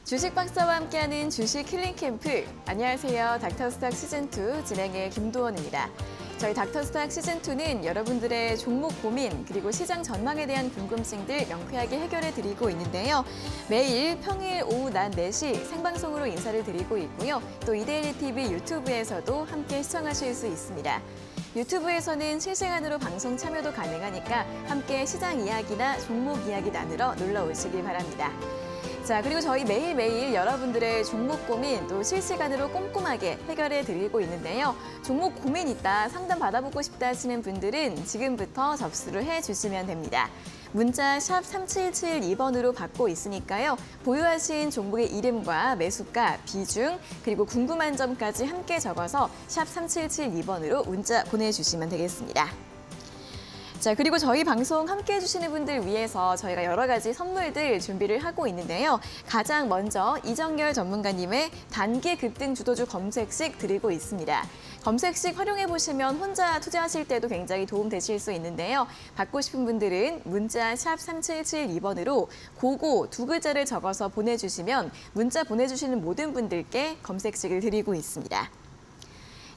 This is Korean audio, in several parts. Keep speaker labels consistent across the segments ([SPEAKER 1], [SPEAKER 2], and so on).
[SPEAKER 1] 주식 박사와 함께하는 주식 힐링 캠프. 안녕하세요. 닥터스탁 시즌2 진행의 김도원입니다. 저희 닥터스탁 시즌2는 여러분들의 종목 고민 그리고 시장 전망에 대한 궁금증들 명쾌하게 해결해 드리고 있는데요. 매일 평일 오후 낮 4시 생방송으로 인사를 드리고 있고요. 또 이데일리 TV 유튜브에서도 함께 시청하실 수 있습니다. 유튜브에서는 실시간으로 방송 참여도 가능하니까 함께 시장 이야기나 종목 이야기 나누러 놀러 오시길 바랍니다. 자, 그리고 저희 매일매일 여러분들의 종목 고민 또 실시간으로 꼼꼼하게 해결해 드리고 있는데요. 종목 고민 있다, 상담 받아보고 싶다 하시는 분들은 지금부터 접수를 해주시면 됩니다. 문자 샵 3772번으로 받고 있으니까요. 보유하신 종목의 이름과 매수가, 비중, 그리고 궁금한 점까지 함께 적어서 샵 3772번으로 문자 보내주시면 되겠습니다. 자, 그리고 저희 방송 함께 해주시는 분들 위해서 저희가 여러 가지 선물들 준비를 하고 있는데요. 가장 먼저 이정열 전문가님의 단기 급등 주도주 검색식 드리고 있습니다. 검색식 활용해보시면 혼자 투자하실 때도 굉장히 도움 되실 수 있는데요. 받고 싶은 분들은 문자 샵 3772번으로 고고 두 글자를 적어서 보내주시면 문자 보내주시는 모든 분들께 검색식을 드리고 있습니다.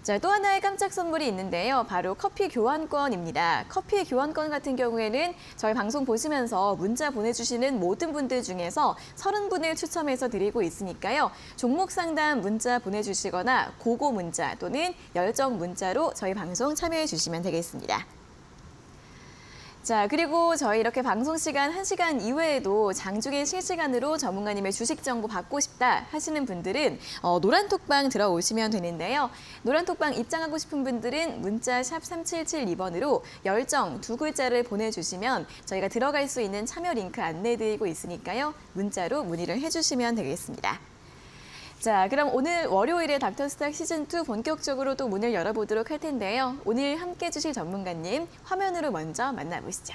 [SPEAKER 1] 자, 또 하나의 깜짝 선물이 있는데요. 바로 커피 교환권입니다. 커피 교환권 같은 경우에는 저희 방송 보시면서 문자 보내주시는 모든 분들 중에서 30분을 추첨해서 드리고 있으니까요. 종목 상담 문자 보내주시거나 고고 문자 또는 열정 문자로 저희 방송 참여해 주시면 되겠습니다. 자, 그리고 저희 이렇게 방송 시간 1시간 이외에도 장중에 실시간으로 전문가님의 주식 정보 받고 싶다 하시는 분들은 노란톡방 들어오시면 되는데요. 노란톡방 입장하고 싶은 분들은 문자 샵 3772번으로 열정 두 글자를 보내주시면 저희가 들어갈 수 있는 참여 링크 안내드리고 있으니까요. 문자로 문의를 해주시면 되겠습니다. 자, 그럼 오늘 월요일에 닥터스탁 시즌2 본격적으로 또 문을 열어보도록 할 텐데요. 오늘 함께 해주실 전문가님 화면으로 먼저 만나보시죠.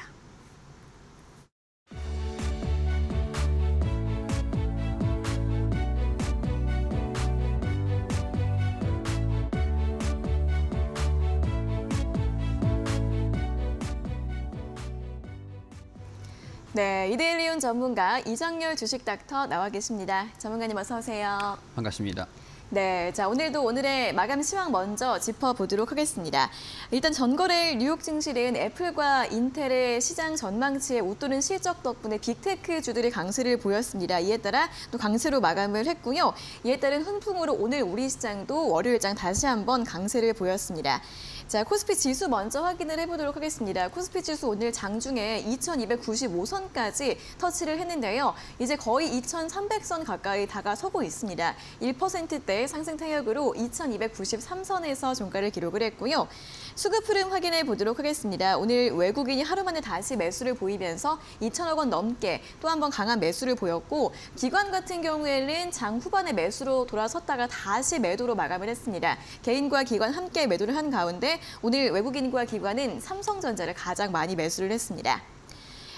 [SPEAKER 1] 네, 이데일리온 전문가 이정열 주식 닥터 나와 계십니다. 전문가님 어서 오세요.
[SPEAKER 2] 반갑습니다.
[SPEAKER 1] 네, 자 오늘의 마감 시황 먼저 짚어보도록 하겠습니다. 일단 전거래일 뉴욕 증시는 애플과 인텔의 시장 전망치에 웃도는 실적 덕분에 빅테크 주들이 강세를 보였습니다. 이에 따라 또 강세로 마감을 했고요. 이에 따른 훈풍으로 오늘 우리 시장도 월요일장 다시 한번 강세를 보였습니다. 자, 코스피 지수 먼저 확인을 해보도록 하겠습니다. 코스피 지수 오늘 장중에 2295선까지 터치를 했는데요. 이제 거의 2300선 가까이 다가서고 있습니다. 1%대 상승 타격으로 2293선에서 종가를 기록을 했고요. 수급 흐름 확인해 보도록 하겠습니다. 오늘 외국인이 하루 만에 다시 매수를 보이면서 2천억 원 넘게 또 한 번 강한 매수를 보였고 기관 같은 경우에는 장 후반에 매수로 돌아섰다가 다시 매도로 마감을 했습니다. 개인과 기관 함께 매도를 한 가운데 오늘 외국인과 기관은 삼성전자를 가장 많이 매수를 했습니다.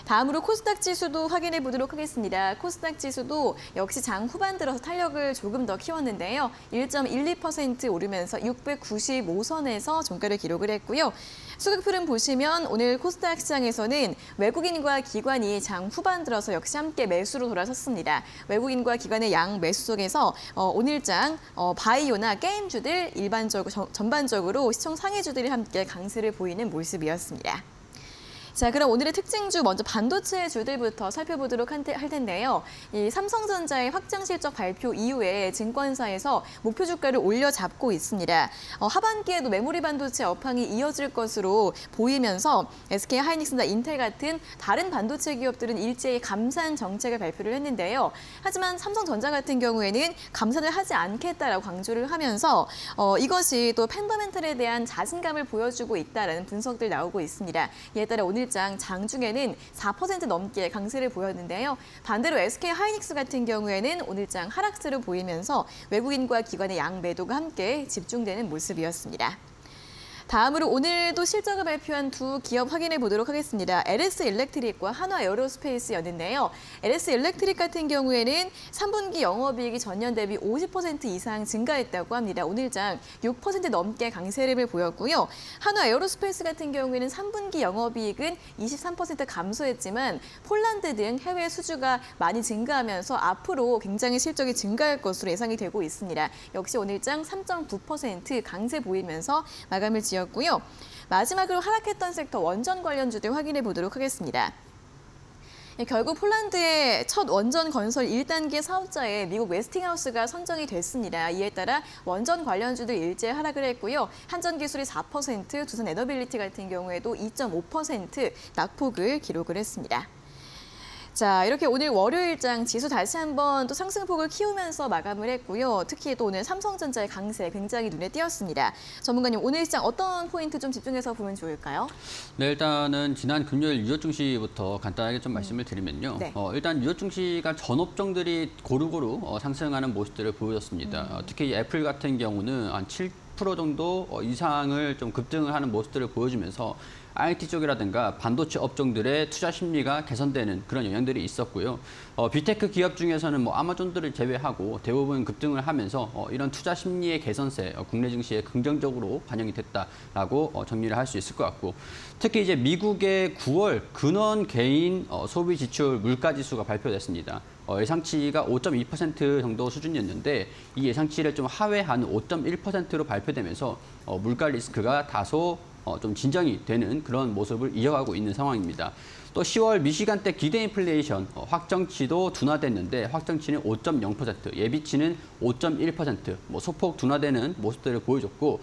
[SPEAKER 1] 다음으로 코스닥 지수도 확인해 보도록 하겠습니다. 코스닥 지수도 역시 장 후반 들어서 탄력을 조금 더 키웠는데요. 1.12% 오르면서 695선에서 종가를 기록을 했고요. 수급 흐름 보시면 오늘 코스닥 시장에서는 외국인과 기관이 장 후반 들어서 역시 함께 매수로 돌아섰습니다. 외국인과 기관의 양 매수 속에서 오늘장 바이오나 게임주들 전반적으로 시총 상위주들이 함께 강세를 보이는 모습이었습니다. 자, 그럼 오늘의 특징주 먼저 반도체 주들부터 살펴보도록 할 텐데요. 이 삼성전자의 확장 실적 발표 이후에 증권사에서 목표 주가를 올려잡고 있습니다. 하반기에도 메모리 반도체 업황이 이어질 것으로 보이면서 SK 하이닉스나 인텔 같은 다른 반도체 기업들은 일제히 감산 정책을 발표를 했는데요. 하지만 삼성전자 같은 경우에는 감산을 하지 않겠다라고 강조를 하면서 이것이 또 팬더멘털에 대한 자신감을 보여주고 있다라는 분석들 나오고 있습니다. 이에 따라 오늘 장중에는 4% 넘게 강세를 보였는데요. 반대로 SK 하이닉스 같은 경우에는 오늘장 하락세를 보이면서 외국인과 기관의 양 매도가 함께 집중되는 모습이었습니다. 다음으로 오늘도 실적을 발표한 두 기업 확인해 보도록 하겠습니다. LS 일렉트릭과 한화 에어로스페이스였는데요. LS 일렉트릭 같은 경우에는 3분기 영업이익이 전년 대비 50% 이상 증가했다고 합니다. 오늘장 6% 넘게 강세림을 보였고요. 한화 에어로스페이스 같은 경우에는 3분기 영업이익은 23% 감소했지만 폴란드 등 해외 수주가 많이 증가하면서 앞으로 굉장히 실적이 증가할 것으로 예상이 되고 있습니다. 역시 오늘장 3.9% 강세 보이면서 마감을 지었고요. 마지막으로 하락했던 섹터 원전 관련주들 확인해 보도록 하겠습니다. 결국 폴란드의 첫 원전 건설 1단계 사업자에 미국 웨스팅하우스가 선정이 됐습니다. 이에 따라 원전 관련주들 일제 하락을 했고요. 한전기술이 4%, 두산에너빌리티 같은 경우에도 2.5% 낙폭을 기록을 했습니다. 자, 이렇게 오늘 월요일장 지수 다시 한번 또 상승폭을 키우면서 마감을 했고요. 특히 또 오늘 삼성전자의 강세 굉장히 눈에 띄었습니다. 전문가님, 오늘 시장 어떤 포인트 좀 집중해서 보면 좋을까요?
[SPEAKER 2] 네, 일단은 지난 금요일 유효 증시부터 간단하게 좀 말씀을 드리면요.
[SPEAKER 1] 네.
[SPEAKER 2] 일단 유효 증시가 전 업종들이 고루고루 상승하는 모습들을 보여줬습니다. 특히 이 애플 같은 경우는 한 7% 정도 이상을 좀 급등을 하는 모습들을 보여주면서 IT 쪽이라든가 반도체 업종들의 투자 심리가 개선되는 그런 영향들이 있었고요. 빅테크 기업 중에서는 뭐 아마존들을 제외하고 대부분 급등을 하면서 이런 투자 심리의 개선세 국내 증시에 긍정적으로 반영이 됐다라고 정리를 할 수 있을 것 같고, 특히 이제 미국의 9월 근원 개인 소비 지출 물가 지수가 발표됐습니다. 예상치가 5.2% 정도 수준이었는데 이 예상치를 좀 하회한 5.1%로 발표되면서 물가 리스크가 다소 좀 진정이 되는 그런 모습을 이어가고 있는 상황입니다. 또 10월 미시간대 기대 인플레이션 확정치도 둔화됐는데 확정치는 5.0%, 예비치는 5.1%, 소폭 둔화되는 모습들을 보여줬고,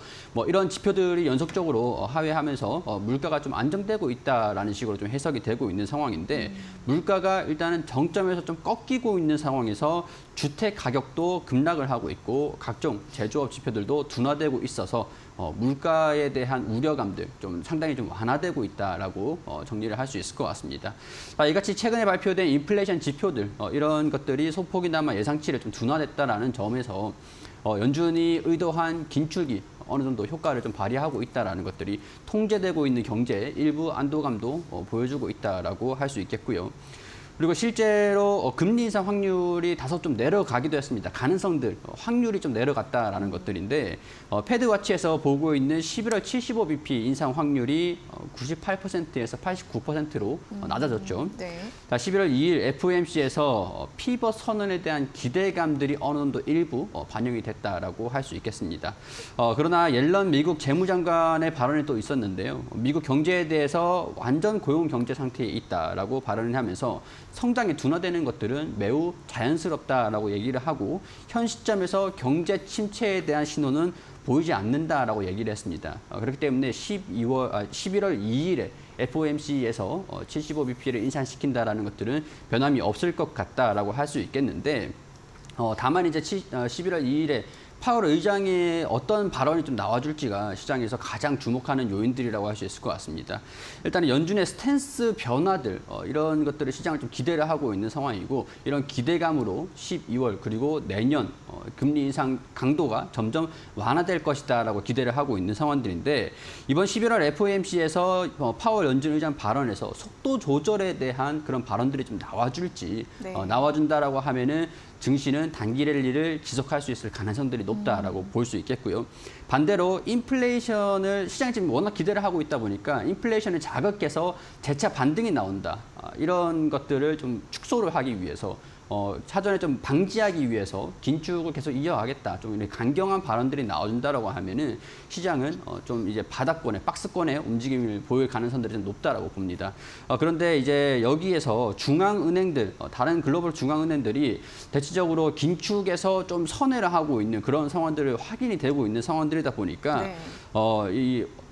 [SPEAKER 2] 이런 지표들이 연속적으로 하회하면서 물가가 좀 안정되고 있다라는 식으로 좀 해석이 되고 있는 상황인데, 물가가 일단은 정점에서 좀 꺾이고 있는 상황에서 주택 가격도 급락을 하고 있고 각종 제조업 지표들도 둔화되고 있어서 물가에 대한 우려감들 좀 상당히 좀 완화되고 있다라고 정리를 할 수 있을 것 같습니다. 이같이 최근에 발표된 인플레이션 지표들 이런 것들이 소폭이나마 예상치를 좀 둔화됐다라는 점에서 연준이 의도한 긴축이 어느 정도 효과를 좀 발휘하고 있다라는 것들이 통제되고 있는 경제의 일부 안도감도 보여주고 있다라고 할 수 있겠고요. 그리고 실제로 금리 인상 확률이 다소 좀 내려가기도 했습니다. 가능성들, 확률이 좀 내려갔다라는 것들인데 패드와치에서 보고 있는 11월 75bp 인상 확률이 98%에서 89%로 낮아졌죠.
[SPEAKER 1] 네.
[SPEAKER 2] 11월 2일 FOMC에서 피벗 선언에 대한 기대감들이 어느 정도 일부 반영이 됐다라고 할 수 있겠습니다. 그러나 옐런 미국 재무장관의 발언이 또 있었는데요. 미국 경제에 대해서 완전 고용 경제 상태에 있다라고 발언을 하면서 성장이 둔화되는 것들은 매우 자연스럽다라고 얘기를 하고 현 시점에서 경제 침체에 대한 신호는 보이지 않는다라고 얘기를 했습니다. 그렇기 때문에 11월 2일에 FOMC에서 75bp를 인상시킨다라는 것들은 변함이 없을 것 같다라고 할 수 있겠는데, 다만 이제 11월 2일에 파월 의장의 어떤 발언이 좀 나와줄지가 시장에서 가장 주목하는 요인들이라고 할 수 있을 것 같습니다. 일단 연준의 스탠스 변화들 이런 것들을 시장을 좀 기대를 하고 있는 상황이고, 이런 기대감으로 12월 그리고 내년 금리 인상 강도가 점점 완화될 것이다라고 기대를 하고 있는 상황들인데, 이번 11월 FOMC에서 파월 연준 의장 발언에서 속도 조절에 대한 그런 발언들이 좀 나와줄지,
[SPEAKER 1] 네.
[SPEAKER 2] 나와준다라고 하면은 증시는 단기 랠리를 지속할 수 있을 가능성들이 높다라고 볼 수 있겠고요. 반대로 인플레이션을 시장이 지금 워낙 기대를 하고 있다 보니까 인플레이션을 자극해서 재차 반등이 나온다. 이런 것들을 좀 축소를 하기 위해서 사전에 좀 방지하기 위해서 긴축을 계속 이어가겠다. 좀 이렇게 강경한 발언들이 나와준다라고 하면은 시장은 좀 이제 바닥권에 박스권의 움직임을 보일 가능성들이 좀 높다라고 봅니다. 그런데 이제 여기에서 중앙은행들, 다른 글로벌 중앙은행들이 대체적으로 긴축에서 좀 선회를 하고 있는 그런 상황들을 확인이 되고 있는 상황들이다 보니까
[SPEAKER 1] 네.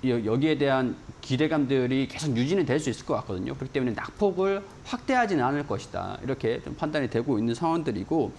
[SPEAKER 2] 여기에 대한 기대감들이 계속 유지는 될 수 있을 것 같거든요. 그렇기 때문에 낙폭을 확대하지는 않을 것이다. 이렇게 좀 판단이 되고 있는 상황들이고,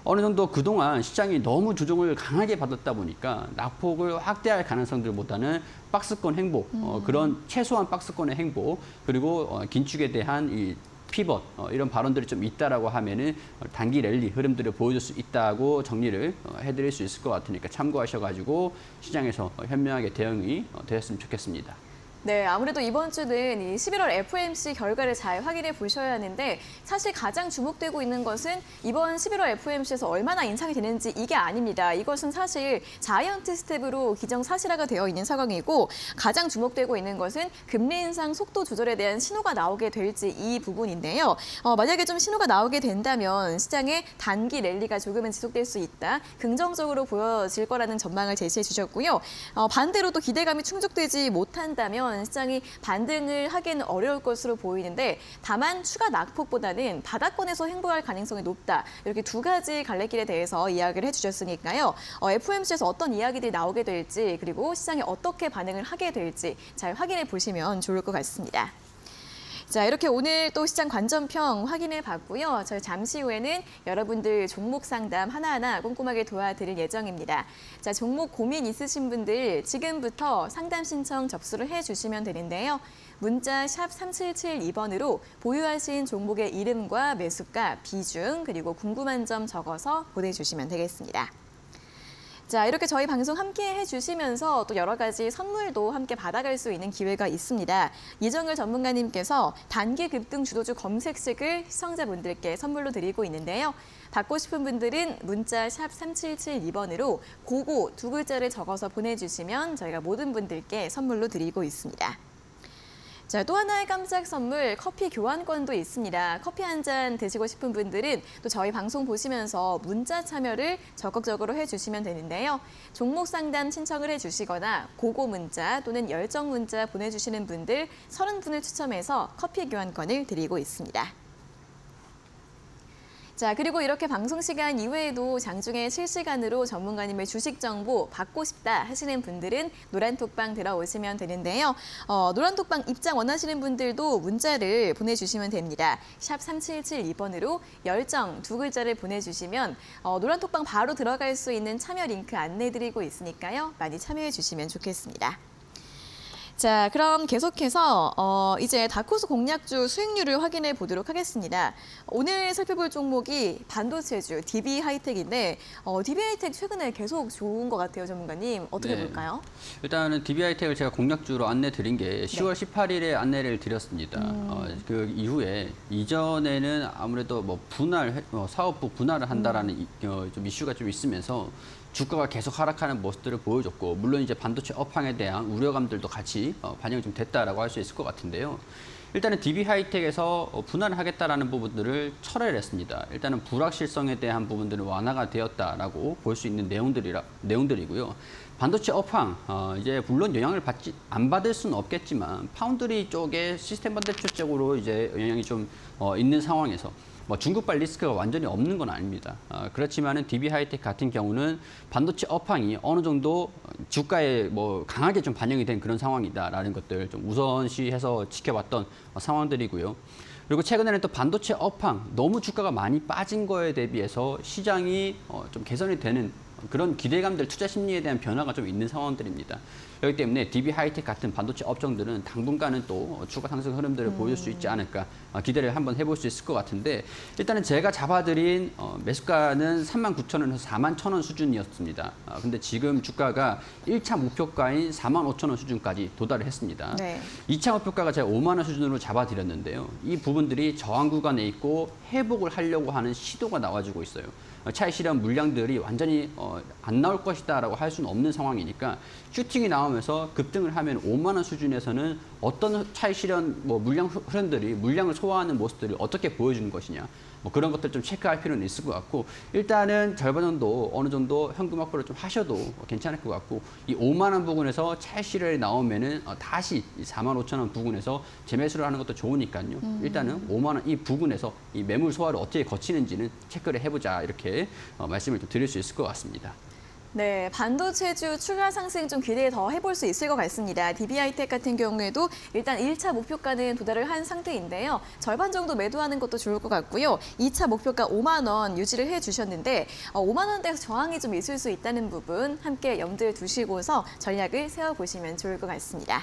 [SPEAKER 2] 어느 정도 그동안 시장이 너무 조정을 강하게 받았다 보니까 낙폭을 확대할 가능성들보다는 박스권 행보, 그런 최소한 박스권의 행보, 그리고 긴축에 대한 이 피벗 이런 발언들이 좀 있다라고 하면은 단기 랠리 흐름들을 보여줄 수 있다고 정리를 해드릴 수 있을 것 같으니까 참고하셔가지고 시장에서 현명하게 대응이 되었으면 좋겠습니다.
[SPEAKER 1] 네, 아무래도 이번 주는 이 11월 FOMC 결과를 잘 확인해 보셔야 하는데 사실 가장 주목되고 있는 것은 이번 11월 FOMC에서 얼마나 인상이 되는지 이게 아닙니다. 이것은 사실 자이언트 스텝으로 기정사실화가 되어 있는 상황이고 가장 주목되고 있는 것은 금리 인상 속도 조절에 대한 신호가 나오게 될지 이 부분인데요. 만약에 좀 신호가 나오게 된다면 시장의 단기 랠리가 조금은 지속될 수 있다. 긍정적으로 보여질 거라는 전망을 제시해 주셨고요. 반대로 또 기대감이 충족되지 못한다면 시장이 반등을 하기는 어려울 것으로 보이는데 다만 추가 낙폭보다는 바닥권에서 행보할 가능성이 높다. 이렇게 두 가지 갈래길에 대해서 이야기를 해주셨으니까요. FOMC에서 어떤 이야기들이 나오게 될지 그리고 시장이 어떻게 반응을 하게 될지 잘 확인해 보시면 좋을 것 같습니다. 자, 이렇게 오늘 또 시장 관전평 확인해 봤고요. 저희 잠시 후에는 여러분들 종목 상담 하나하나 꼼꼼하게 도와드릴 예정입니다. 자, 종목 고민 있으신 분들 지금부터 상담 신청 접수를 해주시면 되는데요. 문자 샵 3772번으로 보유하신 종목의 이름과 매수가, 비중, 그리고 궁금한 점 적어서 보내주시면 되겠습니다. 자, 이렇게 저희 방송 함께 해주시면서 또 여러 가지 선물도 함께 받아갈 수 있는 기회가 있습니다. 이정을 전문가님께서 단기 급등 주도주 검색식을 시청자분들께 선물로 드리고 있는데요. 받고 싶은 분들은 문자 샵 3772번으로 고고 두 글자를 적어서 보내주시면 저희가 모든 분들께 선물로 드리고 있습니다. 자, 또 하나의 깜짝 선물 커피 교환권도 있습니다. 커피 한 잔 드시고 싶은 분들은 또 저희 방송 보시면서 문자 참여를 적극적으로 해주시면 되는데요. 종목 상담 신청을 해주시거나 고고 문자 또는 열정 문자 보내주시는 분들 30분을 추첨해서 커피 교환권을 드리고 있습니다. 자, 그리고 이렇게 방송 시간 이외에도 장중에 실시간으로 전문가님의 주식 정보 받고 싶다 하시는 분들은 노란톡방 들어오시면 되는데요. 노란톡방 입장 원하시는 분들도 문자를 보내주시면 됩니다. 샵 3772번으로 열정 두 글자를 보내주시면 노란톡방 바로 들어갈 수 있는 참여 링크 안내드리고 있으니까요. 많이 참여해 주시면 좋겠습니다. 자, 그럼 계속해서 이제 다코스 공략주 수익률을 확인해 보도록 하겠습니다. 오늘 살펴볼 종목이 반도체주 DB 하이텍인데 DB 하이텍 최근에 계속 좋은 것 같아요, 전문가님. 어떻게 볼까요?
[SPEAKER 2] 일단은 DB 하이텍을 제가 공략주로 안내 드린 게 10월 18일에 안내를 드렸습니다. 그 이후에 이전에는 아무래도 뭐 분할 사업부 분할을 한다라는 좀 이슈가 좀 있으면서 주가가 계속 하락하는 모습들을 보여줬고 물론 이제 반도체 업황에 대한 우려감들도 같이 반영이 좀 됐다라고 할 수 있을 것 같은데요. 일단은 DB 하이텍에서 분할을 하겠다라는 부분들을 철회를 했습니다. 일단은 불확실성에 대한 부분들은 완화가 되었다라고 볼 수 있는 내용들이고요. 반도체 업황 이제 물론 영향을 안 받을 수는 없겠지만 파운드리 쪽에 시스템 반도체 쪽으로 이제 영향이 좀 있는 상황에서 뭐 중국발 리스크가 완전히 없는 건 아닙니다. 그렇지만은 DB 하이텍 같은 경우는 반도체 업황이 어느 정도 주가에 뭐 강하게 좀 반영이 된 그런 상황이다라는 것들 좀 우선시해서 지켜봤던 상황들이고요. 그리고 최근에는 또 반도체 업황 너무 주가가 많이 빠진 거에 대비해서 시장이 좀 개선이 되는 그런 기대감들, 투자 심리에 대한 변화가 좀 있는 상황들입니다. 그렇기 때문에 DB 하이텍 같은 반도체 업종들은 당분간은 또 추가 상승 흐름들을 보여줄 수 있지 않을까 기대를 한번 해볼 수 있을 것 같은데 일단은 제가 잡아드린 매수가는 39,000원에서 41,000원 수준이었습니다. 근데 지금 주가가 1차 목표가인 45,000원 수준까지 도달을 했습니다. 네. 2차 목표가가 제가 5만 원 수준으로 잡아드렸는데요. 이 부분들이 저항 구간에 있고 회복을 하려고 하는 시도가 나와주고 있어요. 차익 실현 물량들이 완전히 안 나올 것이다라고 할 수는 없는 상황이니까 슈팅이 나오면서 급등을 하면 5만 원 수준에서는 어떤 차익 실현 물량 흐름들이 물량을 소화하는 모습들을 어떻게 보여주는 것이냐 뭐 그런 것들 좀 체크할 필요는 있을 것 같고 일단은 절반 정도 어느 정도 현금 확보를 좀 하셔도 괜찮을 것 같고 이 5만 원 부근에서 차익 실현이 나오면은 다시 45,000원 부근에서 재매수를 하는 것도 좋으니까요. 일단은 5만 원 이 부근에서 이 매물 소화를 어떻게 거치는지는 체크를 해보자 이렇게 말씀을 좀 드릴 수 있을 것 같습니다.
[SPEAKER 1] 네, 반도체주 추가 상승 좀 기대 더 해볼 수 있을 것 같습니다. DB 하이텍 같은 경우에도 일단 1차 목표가는 도달을 한 상태인데요. 절반 정도 매도하는 것도 좋을 것 같고요. 2차 목표가 5만 원 유지를 해주셨는데 5만 원대에서 저항이 좀 있을 수 있다는 부분 함께 염두에 두시고서 전략을 세워보시면 좋을 것 같습니다.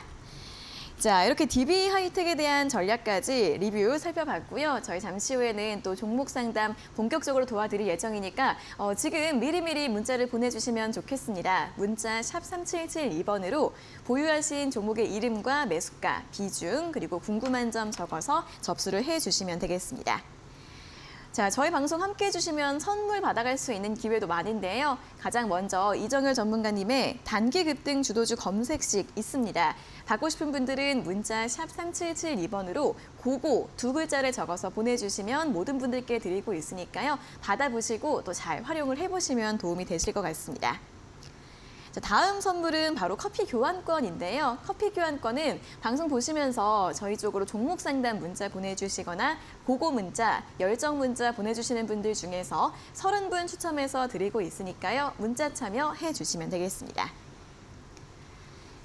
[SPEAKER 1] 자, 이렇게 DB 하이텍에 대한 전략까지 리뷰 살펴봤고요. 저희 잠시 후에는 또 종목 상담 본격적으로 도와드릴 예정이니까 지금 미리미리 문자를 보내주시면 좋겠습니다. 문자 샵 3772번으로 보유하신 종목의 이름과 매수가, 비중, 그리고 궁금한 점 적어서 접수를 해주시면 되겠습니다. 자, 저희 방송 함께 해주시면 선물 받아갈 수 있는 기회도 많은데요. 가장 먼저 이정열 전문가님의 단기 급등 주도주 검색식 있습니다. 받고 싶은 분들은 문자 샵 3772번으로 고고 두 글자를 적어서 보내주시면 모든 분들께 드리고 있으니까요. 받아보시고 또 잘 활용을 해보시면 도움이 되실 것 같습니다. 자, 다음 선물은 바로 커피 교환권인데요. 커피 교환권은 방송 보시면서 저희 쪽으로 종목 상담 문자 보내주시거나 고고 문자, 열정 문자 보내주시는 분들 중에서 30분 추첨해서 드리고 있으니까요. 문자 참여해 주시면 되겠습니다.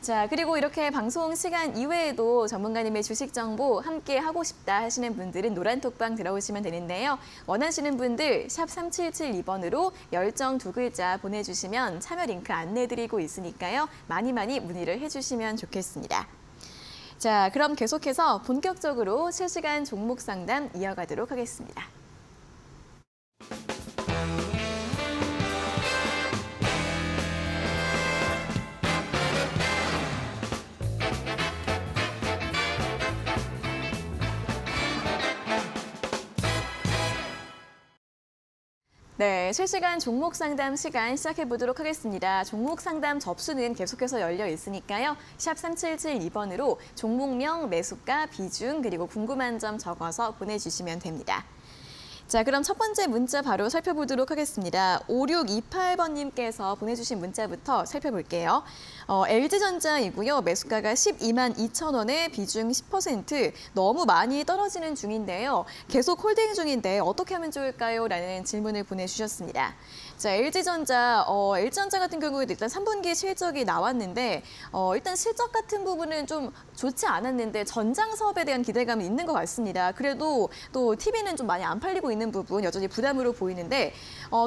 [SPEAKER 1] 자, 그리고 이렇게 방송 시간 이외에도 전문가님의 주식 정보 함께 하고 싶다 하시는 분들은 노란톡방 들어오시면 되는데요. 원하시는 분들 샵 3772번으로 열정 두 글자 보내주시면 참여 링크 안내드리고 있으니까요. 많이 문의를 해주시면 좋겠습니다. 자, 그럼 계속해서 본격적으로 실시간 종목 상담 이어가도록 하겠습니다. 네, 실시간 종목 상담 시간 시작해 보도록 하겠습니다. 종목 상담 접수는 계속해서 열려 있으니까요. 샵 3772번으로 종목명, 매수가, 비중, 그리고 궁금한 점 적어서 보내주시면 됩니다. 자, 그럼 첫 번째 문자 바로 살펴보도록 하겠습니다. 5628번님께서 보내주신 문자부터 살펴볼게요. LG전자이고요. 매수가가 12만 2천 원에 비중 10%, 너무 많이 떨어지는 중인데요. 계속 홀딩 중인데 어떻게 하면 좋을까요? 라는 질문을 보내주셨습니다. 자, LG전자 같은 경우에도 일단 3분기 실적이 나왔는데 일단 실적 같은 부분은 좀 좋지 않았는데 전장 사업에 대한 기대감이 있는 것 같습니다. 그래도 또 TV는 좀 많이 안 팔리고 있는 부분 여전히 부담으로 보이는데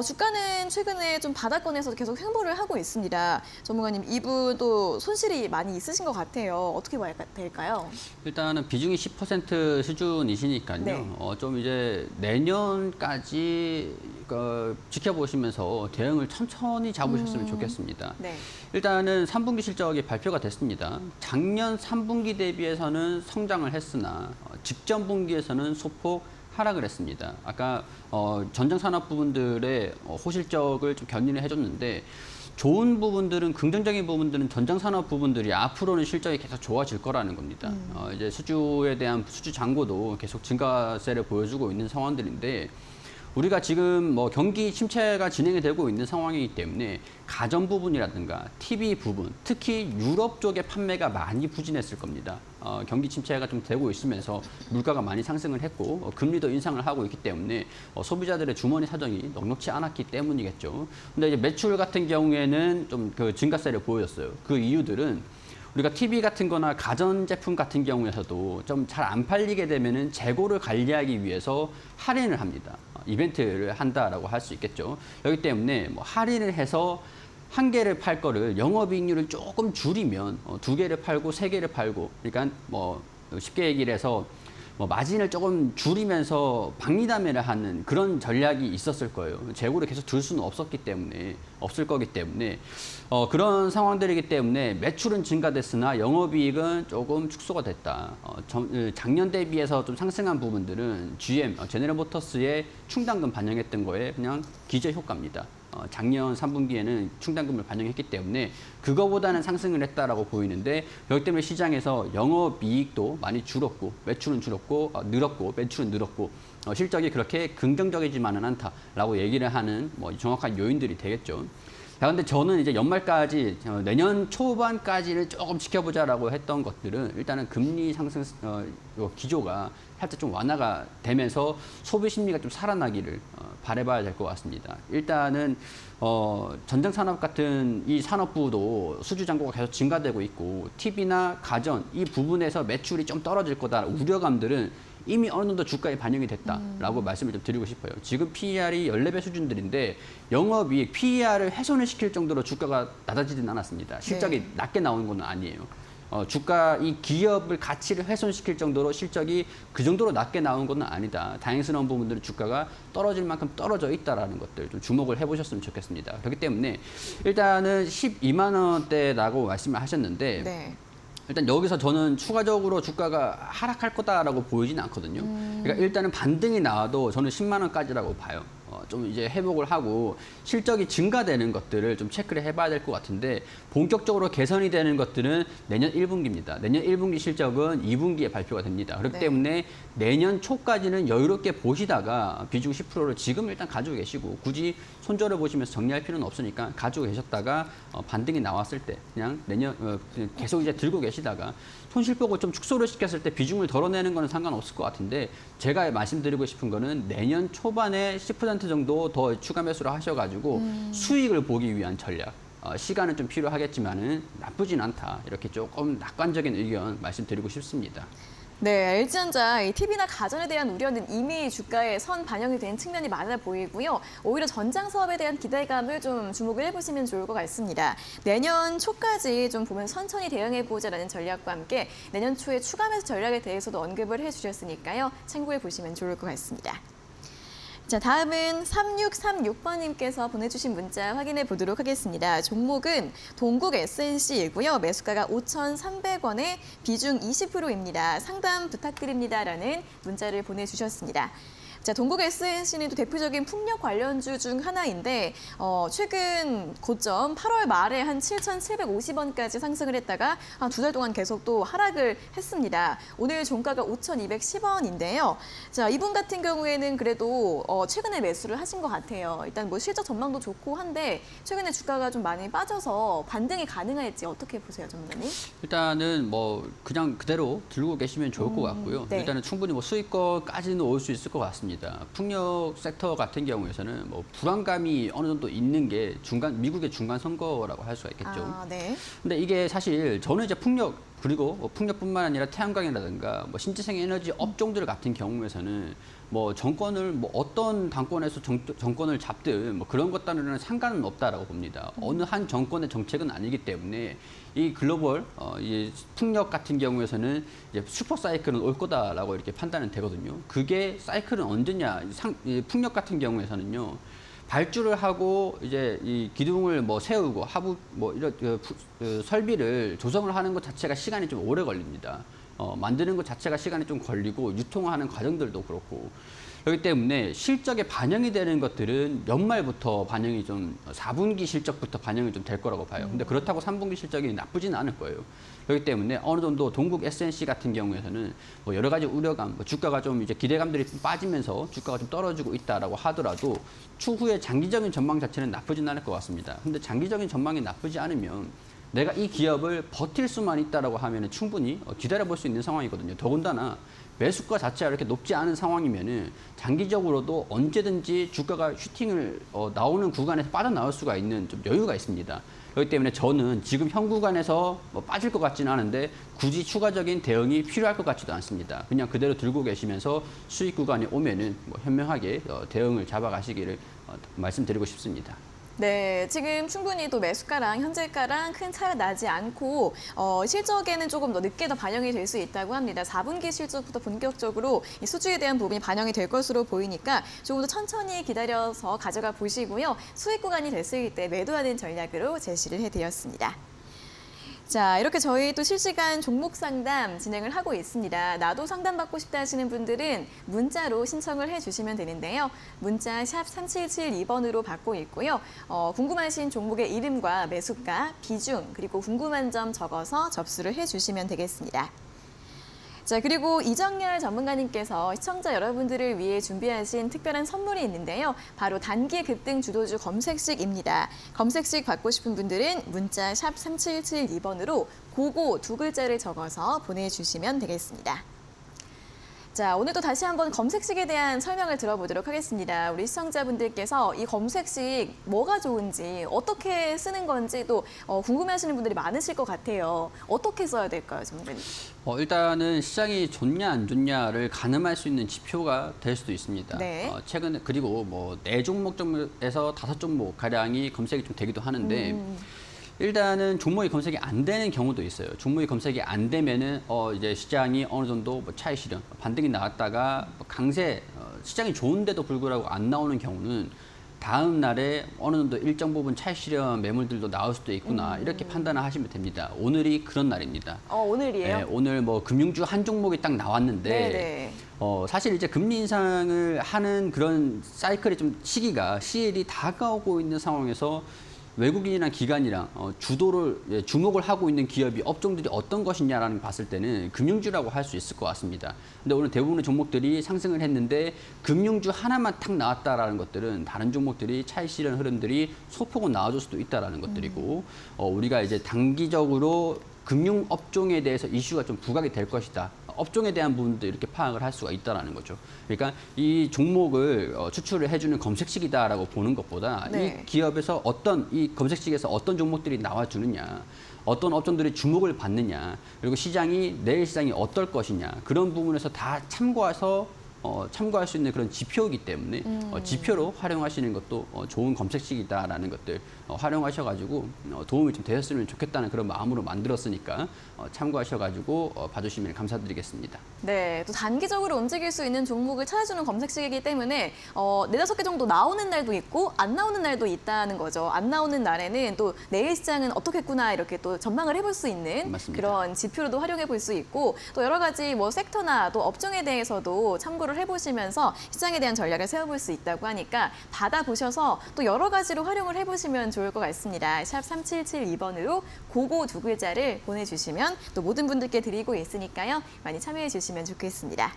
[SPEAKER 1] 주가는 최근에 좀 바닥권에서 계속 횡보를 하고 있습니다. 전문가님, 이분도 손실이 많이 있으신 것 같아요. 어떻게 봐야 될까요?
[SPEAKER 2] 일단은 비중이 10% 수준이시니까요.
[SPEAKER 1] 네.
[SPEAKER 2] 좀 이제 내년까지 지켜보시면서 대응을 천천히 잡으셨으면 좋겠습니다.
[SPEAKER 1] 네.
[SPEAKER 2] 일단은 3분기 실적이 발표가 됐습니다. 작년 3분기 대비해서는 성장을 했으나 직전 분기에서는 소폭 하락을 했습니다. 아까 전장 산업 부분들의 호실적을 좀 견인을 해줬는데 좋은 부분들은 긍정적인 부분들은 전장 산업 부분들이 앞으로는 실적이 계속 좋아질 거라는 겁니다. 이제 수주에 대한 수주 잔고도 계속 증가세를 보여주고 있는 상황들인데 우리가 지금 경기 침체가 진행이 되고 있는 상황이기 때문에 가전 부분이라든가 TV 부분, 특히 유럽 쪽의 판매가 많이 부진했을 겁니다. 경기 침체가 좀 되고 있으면서 물가가 많이 상승을 했고 금리도 인상을 하고 있기 때문에 소비자들의 주머니 사정이 넉넉지 않았기 때문이겠죠. 근데 이제 매출 같은 경우에는 좀 그 증가세를 보였어요. 그 이유들은 우리가 TV 같은 거나 가전제품 같은 경우에서도 좀 잘 안 팔리게 되면은 재고를 관리하기 위해서 할인을 합니다. 이벤트를 한다라고 할 수 있겠죠. 그렇기 때문에 할인을 해서 한 개를 팔 거를 영업이익률을 조금 줄이면 두 개를 팔고 세 개를 팔고, 그러니까 쉽게 얘기를 해서 마진을 조금 줄이면서 박리담회를 하는 그런 전략이 있었을 거예요. 재고를 계속 둘 수는 없을 거기 때문에 그런 상황들이기 때문에 매출은 증가됐으나 영업이익은 조금 축소가 됐다. 작년 대비해서 좀 상승한 부분들은 GM, 제네럴 모터스의 충당금 반영했던 거에 그냥 기저 효과입니다. 작년 3분기에는 충당금을 반영했기 때문에 그거보다는 상승을 했다라고 보이는데 그렇기 때문에 시장에서 영업이익도 많이 줄었고 매출은 줄었고 늘었고 매출은 늘었고 실적이 그렇게 긍정적이지만은 않다라고 얘기를 하는 정확한 요인들이 되겠죠. 그런데 저는 이제 연말까지 내년 초반까지는 조금 지켜보자라고 했던 것들은 일단은 금리 상승 기조가 살짝 좀 완화가 되면서 소비 심리가 좀 살아나기를 바라봐야 될 것 같습니다. 일단은 전장 산업 같은 이 산업부도 수주 잔고가 계속 증가되고 있고 TV나 가전 이 부분에서 매출이 좀 떨어질 거다 우려감들은 이미 어느 정도 주가에 반영이 됐다라고 말씀을 좀 드리고 싶어요. 지금 PER이 14배 수준들인데 영업이익 PER을 훼손을 시킬 정도로 주가가 낮아지진 않았습니다. 실적이 낮게 나오는 건 아니에요. 주가 이 기업을 가치를 훼손시킬 정도로 실적이 그 정도로 낮게 나온 건 아니다. 다행스러운 부분들은 주가가 떨어질 만큼 떨어져 있다라는 것들 좀 주목을 해보셨으면 좋겠습니다. 그렇기 때문에 일단은 12만 원대라고 말씀을 하셨는데
[SPEAKER 1] 네.
[SPEAKER 2] 일단 여기서 저는 추가적으로 주가가 하락할 거다라고 보이지는 않거든요. 그러니까 일단은 반등이 나와도 저는 10만 원까지라고 봐요. 좀 이제 회복을 하고 실적이 증가되는 것들을 좀 체크를 해봐야 될 것 같은데 본격적으로 개선이 되는 것들은 내년 1분기입니다. 내년 1분기 실적은 2분기에 발표가 됩니다. 그렇기
[SPEAKER 1] 네.
[SPEAKER 2] 때문에 내년 초까지는 여유롭게 보시다가 비중 10%를 지금 일단 가지고 계시고 굳이 손절을 보시면서 정리할 필요는 없으니까 가지고 계셨다가 반등이 나왔을 때 그냥 내년 그냥 계속 이제 들고 계시다가 손실폭을 좀 축소를 시켰을 때 비중을 덜어내는 거는 상관없을 것 같은데 제가 말씀드리고 싶은 거는 내년 초반에 10% 정도 더 추가 매수를 하셔가지고 수익을 보기 위한 전략. 시간은 좀 필요하겠지만은 나쁘진 않다. 이렇게 조금 낙관적인 의견 말씀드리고 싶습니다.
[SPEAKER 1] 네, LG전자 이 TV나 가전에 대한 우려는 이미 주가에 선 반영이 된 측면이 많아 보이고요. 오히려 전장 사업에 대한 기대감을 좀 주목을 해보시면 좋을 것 같습니다. 내년 초까지 좀 보면 천천히 대응해보자라는 전략과 함께 내년 초에 추가 매수 전략에 대해서도 언급을 해주셨으니까요. 참고해 보시면 좋을 것 같습니다. 자, 다음은 3636번님께서 보내주신 문자 확인해 보도록 하겠습니다. 종목은 동국 SNC이고요. 매수가가 5,300원에 비중 20%입니다. 상담 부탁드립니다라는 문자를 보내주셨습니다. 자, 동국 SNC는 또 대표적인 풍력 관련주 중 하나인데 최근 고점 8월 말에 한 7,750원까지 상승을 했다가 한 두 달 동안 계속 또 하락을 했습니다. 오늘 종가가 5,210원인데요. 자, 이분 같은 경우에는 그래도 최근에 매수를 하신 것 같아요. 일단 뭐 실적 전망도 좋고 한데 최근에 주가가 좀 많이 빠져서 반등이 가능할지 어떻게 보세요, 전문가님?
[SPEAKER 2] 일단은 뭐 그냥 그대로 들고 계시면 좋을 것 같고요.
[SPEAKER 1] 네.
[SPEAKER 2] 일단은 충분히 뭐 수익거까지는 올 수 있을 것 같습니다. 풍력 섹터 같은 경우에서는 뭐 불안감이 어느 정도 있는 게 미국의 중간 선거라고 할 수가 있겠죠.
[SPEAKER 1] 아, 네.
[SPEAKER 2] 근데 이게 사실 저는 이제 풍력 그리고 뭐 풍력뿐만 아니라 태양광이라든가 뭐 신재생 에너지 업종들 같은 경우에서는 뭐 정권을 뭐 어떤 당권에서 정권을 잡든 뭐 그런 것과는 상관은 없다라고 봅니다. 어느 한 정권의 정책은 아니기 때문에 이 글로벌 이 풍력 같은 경우에서는 이제 슈퍼 사이클은 올 거다라고 이렇게 판단은 되거든요. 그게 사이클은 언제냐? 이 풍력 같은 경우에서는요. 발주를 하고 이제 이 기둥을 뭐 세우고 하부 뭐 이런 설비를 조성을 하는 것 자체가 시간이 좀 오래 걸립니다. 만드는 것 자체가 시간이 좀 걸리고 유통하는 과정들도 그렇고 그렇기 때문에 실적에 반영이 되는 것들은 연말부터 반영이 좀 4분기 실적부터 반영이 좀 될 거라고 봐요. 근데 그렇다고 3분기 실적이 나쁘지는 않을 거예요. 그렇기 때문에 어느 정도 동국 SNC 같은 경우에서는 뭐 여러 가지 우려감, 뭐 주가가 좀 이제 기대감들이 좀 빠지면서 주가가 좀 떨어지고 있다라고 하더라도 추후에 장기적인 전망 자체는 나쁘진 않을 것 같습니다. 근데 장기적인 전망이 나쁘지 않으면 내가 이 기업을 버틸 수만 있다라고 하면 충분히 기다려볼 수 있는 상황이거든요. 더군다나 매수가 자체가 이렇게 높지 않은 상황이면은 장기적으로도 언제든지 주가가 슈팅을 나오는 구간에서 빠져나올 수가 있는 좀 여유가 있습니다. 그렇기 때문에 저는 지금 현 구간에서 뭐 빠질 것 같지는 않은데 굳이 추가적인 대응이 필요할 것 같지도 않습니다. 그냥 그대로 들고 계시면서 수익 구간이 오면은 뭐 현명하게 대응을 잡아가시기를 말씀드리고 싶습니다.
[SPEAKER 1] 네, 지금 충분히 또 매수가랑 현재가랑 큰 차이가 나지 않고 실적에는 조금 더 늦게 더 반영이 될 수 있다고 합니다. 4분기 실적부터 본격적으로 이 수주에 대한 부분이 반영이 될 것으로 보이니까 조금 더 천천히 기다려서 가져가 보시고요. 수익 구간이 됐을 때 매도하는 전략으로 제시를 해드렸습니다. 자, 이렇게 저희 또 실시간 종목 상담 진행을 하고 있습니다. 나도 상담받고 싶다 하시는 분들은 문자로 신청을 해주시면 되는데요. 문자 샵 3772번으로 받고 있고요. 궁금하신 종목의 이름과 매수가, 비중, 그리고 궁금한 점 적어서 접수를 해주시면 되겠습니다. 자, 그리고 이정열 전문가님께서 시청자 여러분들을 위해 준비하신 특별한 선물이 있는데요. 바로 단기 급등 주도주 검색식입니다. 검색식 받고 싶은 분들은 문자 샵 3772번으로 고고 두 글자를 적어서 보내주시면 되겠습니다. 자, 오늘도 다시 한번 검색식에 대한 설명을 들어보도록 하겠습니다. 우리 시청자분들께서 이 검색식 뭐가 좋은지 어떻게 쓰는 건지 또 궁금해하시는 분들이 많으실 것 같아요. 어떻게 써야 될까요, 전문가님?
[SPEAKER 2] 일단은 시장이 좋냐 안 좋냐를 가늠할 수 있는 지표가 될 수도 있습니다.
[SPEAKER 1] 네.
[SPEAKER 2] 최근에 그리고 뭐 4종목 중에서 5종목 가량이 검색이 좀 되기도 하는데 일단은 종목이 검색이 안 되는 경우도 있어요. 종목이 검색이 안 되면은 이제 시장이 어느 정도 뭐 차익 실현 반등이 나왔다가 뭐 강세 시장이 좋은데도 불구하고 안 나오는 경우는 다음 날에 어느 정도 일정 부분 차익 실현 매물들도 나올 수도 있구나 이렇게 판단을 하시면 됩니다. 오늘이 그런 날입니다.
[SPEAKER 1] 오늘이에요?
[SPEAKER 2] 네, 오늘 뭐 금융주 한 종목이 딱 나왔는데
[SPEAKER 1] 네네.
[SPEAKER 2] 사실 이제 금리 인상을 하는 그런 사이클의 좀 시일이 다가오고 있는 상황에서 외국인이나 기관이랑 주도를 주목을 하고 있는 기업이 업종들이 어떤 것이냐라는 걸 봤을 때는 금융주라고 할 수 있을 것 같습니다. 근데 오늘 대부분의 종목들이 상승을 했는데 금융주 하나만 탁 나왔다라는 것들은 다른 종목들이 차익 실현 흐름들이 소폭은 나와줄 수도 있다라는 것들이고 우리가 이제 단기적으로 금융 업종에 대해서 이슈가 좀 부각이 될 것이다. 업종에 대한 부분도 이렇게 파악을 할 수가 있다라는 거죠. 그러니까 이 종목을 추출을 해주는 검색식이다라고 보는 것보다
[SPEAKER 1] 네.
[SPEAKER 2] 이 기업에서 이 검색식에서 어떤 종목들이 나와주느냐, 어떤 업종들이 주목을 받느냐, 그리고 내일 시장이 어떨 것이냐 그런 부분에서 다 참고할 수 있는 그런 지표이기 때문에 지표로 활용하시는 것도 좋은 검색식이다라는 것들 활용하셔가지고 도움이 좀 되셨으면 좋겠다는 그런 마음으로 만들었으니까 참고하셔가지고 봐주시면 감사드리겠습니다.
[SPEAKER 1] 네, 또 단기적으로 움직일 수 있는 종목을 찾아주는 검색식이기 때문에 4-5개 정도 나오는 날도 있고 안 나오는 날도 있다는 거죠. 안 나오는 날에는 또 내일 시장은 어떻겠구나 이렇게 또 전망을 해볼 수 있는
[SPEAKER 2] 맞습니다.
[SPEAKER 1] 그런 지표로도 활용해 볼 수 있고 또 여러 가지 뭐 섹터나 또 업종에 대해서도 참고를 해보시면서 시장에 대한 전략을 세워볼 수 있다고 하니까 받아보셔서 또 여러 가지로 활용을 해보시면 좋을 것 같습니다. 샵 3772번으로 고고 2글자를 보내주시면 또 모든 분들께 드리고 있으니까요. 많이 참여해 주시면 좋겠습니다.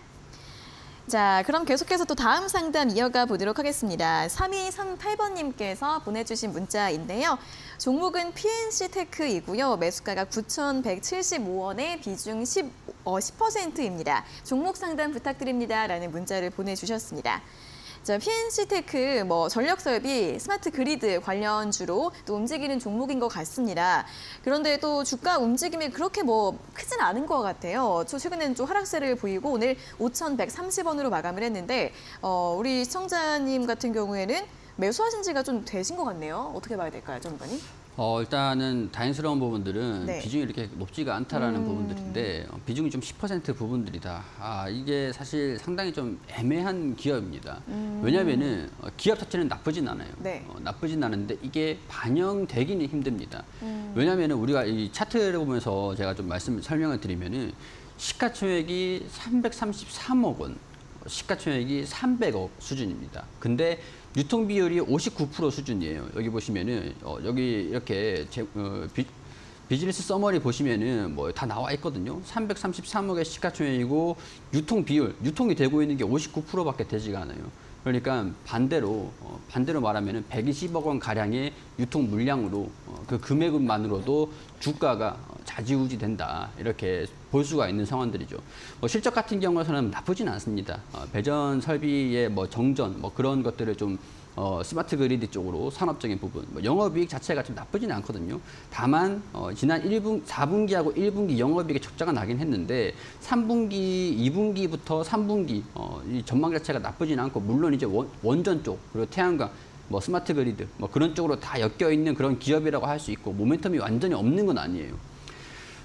[SPEAKER 1] 자, 그럼 계속해서 또 다음 상담 이어가 보도록 하겠습니다. 3238번님께서 보내주신 문자인데요. 종목은 PNC테크이고요. 매수가가 9,175원에 비중 10%입니다. 종목 상담 부탁드립니다. 라는 문자를 보내주셨습니다. 자, PNC테크 전력 설비, 스마트 그리드 관련주로 또 움직이는 종목인 것 같습니다. 그런데 또 주가 움직임이 그렇게 크진 않은 것 같아요. 최근에는 좀 하락세를 보이고 오늘 5,130원으로 마감을 했는데 우리 시청자님 같은 경우에는 매수하신 지가 좀 되신 것 같네요. 어떻게 봐야 될까요, 전문가님?
[SPEAKER 2] 일단은 다행스러운 부분들은
[SPEAKER 1] 네.
[SPEAKER 2] 비중이 이렇게 높지가 않다라는 부분들인데 비중이 좀 10% 부분들이다. 이게 사실 상당히 좀 애매한 기업입니다. 왜냐하면은 기업 자체는 나쁘진 않아요.
[SPEAKER 1] 네.
[SPEAKER 2] 나쁘진 않은데 이게 반영되기는 힘듭니다. 왜냐하면은 우리가 이 차트를 보면서 제가 좀 설명을 드리면은 시가총액이 333억 원, 시가총액이 300억 수준입니다. 근데 유통 비율이 59% 수준이에요. 여기 보시면은 여기 이렇게 비즈니스 서머리 보시면은 다 나와 있거든요. 333억의 시가총액이고 유통이 되고 있는 게 59%밖에 되지가 않아요. 그러니까 반대로 말하면은 120억 원 가량의 유통 물량으로 그 금액만으로도 주가가 좌지우지 된다 이렇게 볼 수가 있는 상황들이죠. 실적 같은 경우에는 나쁘진 않습니다. 배전 설비의 정전 그런 것들을 좀 스마트 그리드 쪽으로 산업적인 부분, 영업이익 자체가 좀 나쁘지는 않거든요. 다만 지난 4분기하고 1분기 영업이익의 적자가 나긴 했는데 3분기, 2분기부터 3분기 이 전망 자체가 나쁘지는 않고 물론 이제 원전 쪽 그리고 태양광 스마트 그리드 그런 쪽으로 다 엮여 있는 그런 기업이라고 할 수 있고 모멘텀이 완전히 없는 건 아니에요.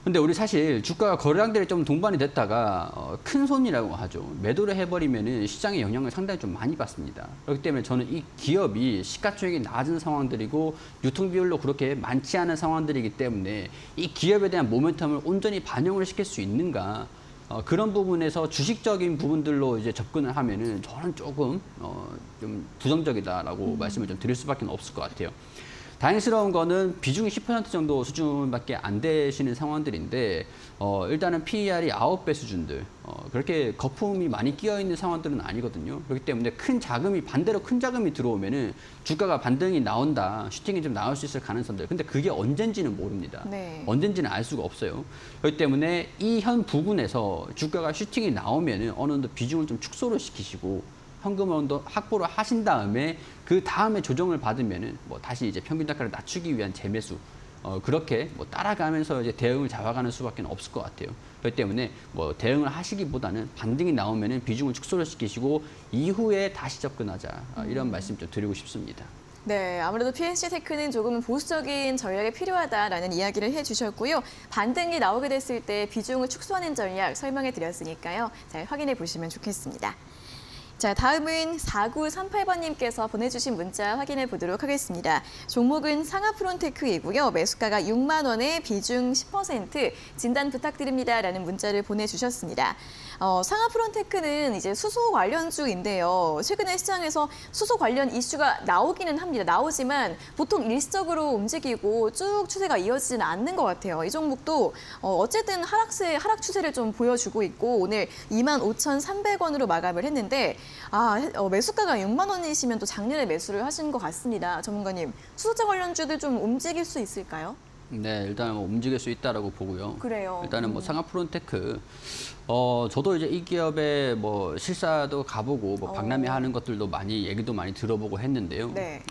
[SPEAKER 2] 근데 우리 사실 주가가 거래량들이 좀 동반이 됐다가 큰 손이라고 하죠. 매도를 해버리면은 시장의 영향을 상당히 좀 많이 받습니다. 그렇기 때문에 저는 이 기업이 시가총액이 낮은 상황들이고 유통 비율로 그렇게 많지 않은 상황들이기 때문에 이 기업에 대한 모멘텀을 온전히 반영을 시킬 수 있는가 그런 부분에서 주식적인 부분들로 이제 접근을 하면은 저는 조금 좀 부정적이다라고 말씀을 좀 드릴 수밖에 없을 것 같아요. 다행스러운 거는 비중이 10% 정도 수준밖에 안 되시는 상황들인데 일단은 PER이 9배 수준들 그렇게 거품이 많이 끼어 있는 상황들은 아니거든요. 그렇기 때문에 반대로 큰 자금이 들어오면은 주가가 반등이 나온다, 슈팅이 좀 나올 수 있을 가능성들. 근데 그게 언젠지는 모릅니다.
[SPEAKER 1] 네.
[SPEAKER 2] 언젠지는 알 수가 없어요. 그렇기 때문에 이 현 부분에서 주가가 슈팅이 나오면은 어느 정도 비중을 좀 축소를 시키시고 현금 원도 확보를 하신 다음에 그 다음에 조정을 받으면은 다시 이제 평균 단가를 낮추기 위한 재매수 그렇게 따라가면서 이제 대응을 잡아가는 수밖에 없을 것 같아요. 그렇기 때문에 대응을 하시기보다는 반등이 나오면은 비중을 축소를 시키시고 이후에 다시 접근하자 이런 말씀 좀 드리고 싶습니다.
[SPEAKER 1] 네, 아무래도 PNC테크는 조금은 보수적인 전략이 필요하다라는 이야기를 해주셨고요. 반등이 나오게 됐을 때 비중을 축소하는 전략 설명해 드렸으니까요. 잘 확인해 보시면 좋겠습니다. 자, 다음은 4938번님께서 보내주신 문자 확인해 보도록 하겠습니다. 종목은 상하프론테크이고요. 매수가가 6만 원에 비중 10% 진단 부탁드립니다라는 문자를 보내주셨습니다. 상하프론테크는 이제 수소 관련주인데요. 최근에 시장에서 수소 관련 이슈가 나오기는 합니다. 나오지만 보통 일시적으로 움직이고 쭉 추세가 이어지지는 않는 것 같아요. 이 종목도 어쨌든 하락 추세를 좀 보여주고 있고 오늘 25,300원으로 마감을 했는데 매수가가 6만 원이시면 또 작년에 매수를 하신 것 같습니다. 전문가님, 수소차 관련주들 좀 움직일 수 있을까요?
[SPEAKER 2] 네, 일단 뭐 움직일 수 있다라고 보고요.
[SPEAKER 1] 그래요.
[SPEAKER 2] 일단은 뭐 상하프론테크, 저도 이제 이 기업에 뭐 실사도 가보고 뭐 박람회 하는 것들도 많이 얘기도 많이 들어보고 했는데요.
[SPEAKER 1] 네.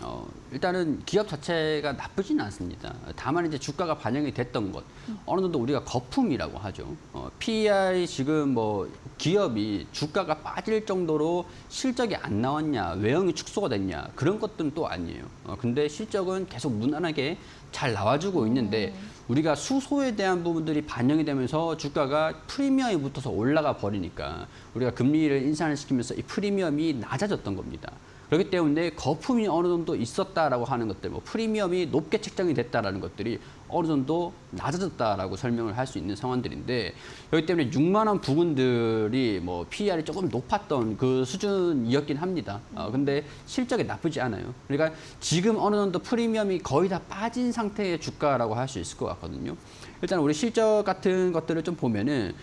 [SPEAKER 2] 일단은 기업 자체가 나쁘지는 않습니다. 다만 이제 주가가 반영이 됐던 것, 어느 정도 우리가 거품이라고 하죠. PER 지금 뭐 기업이 주가가 빠질 정도로 실적이 안 나왔냐, 외형이 축소가 됐냐 그런 것들은 또 아니에요. 근데 실적은 계속 무난하게 잘 나와주고 있는데 우리가 수소에 대한 부분들이 반영이 되면서 주가가 프리미엄이 붙어서 올라가 버리니까 우리가 금리를 인상을 시키면서 이 프리미엄이 낮아졌던 겁니다. 그렇기 때문에 거품이 어느 정도 있었다라고 하는 것들, 뭐 프리미엄이 높게 책정이 됐다라는 것들이 어느 정도 낮아졌다라고 설명을 할 수 있는 상황들인데 그렇기 때문에 6만 원 부분들이 뭐 PER이 조금 높았던 그 수준이었긴 합니다. 근데 실적이 나쁘지 않아요. 그러니까 지금 어느 정도 프리미엄이 거의 다 빠진 상태의 주가라고 할 수 있을 것 같거든요. 일단 우리 실적 같은 것들을 좀 보면은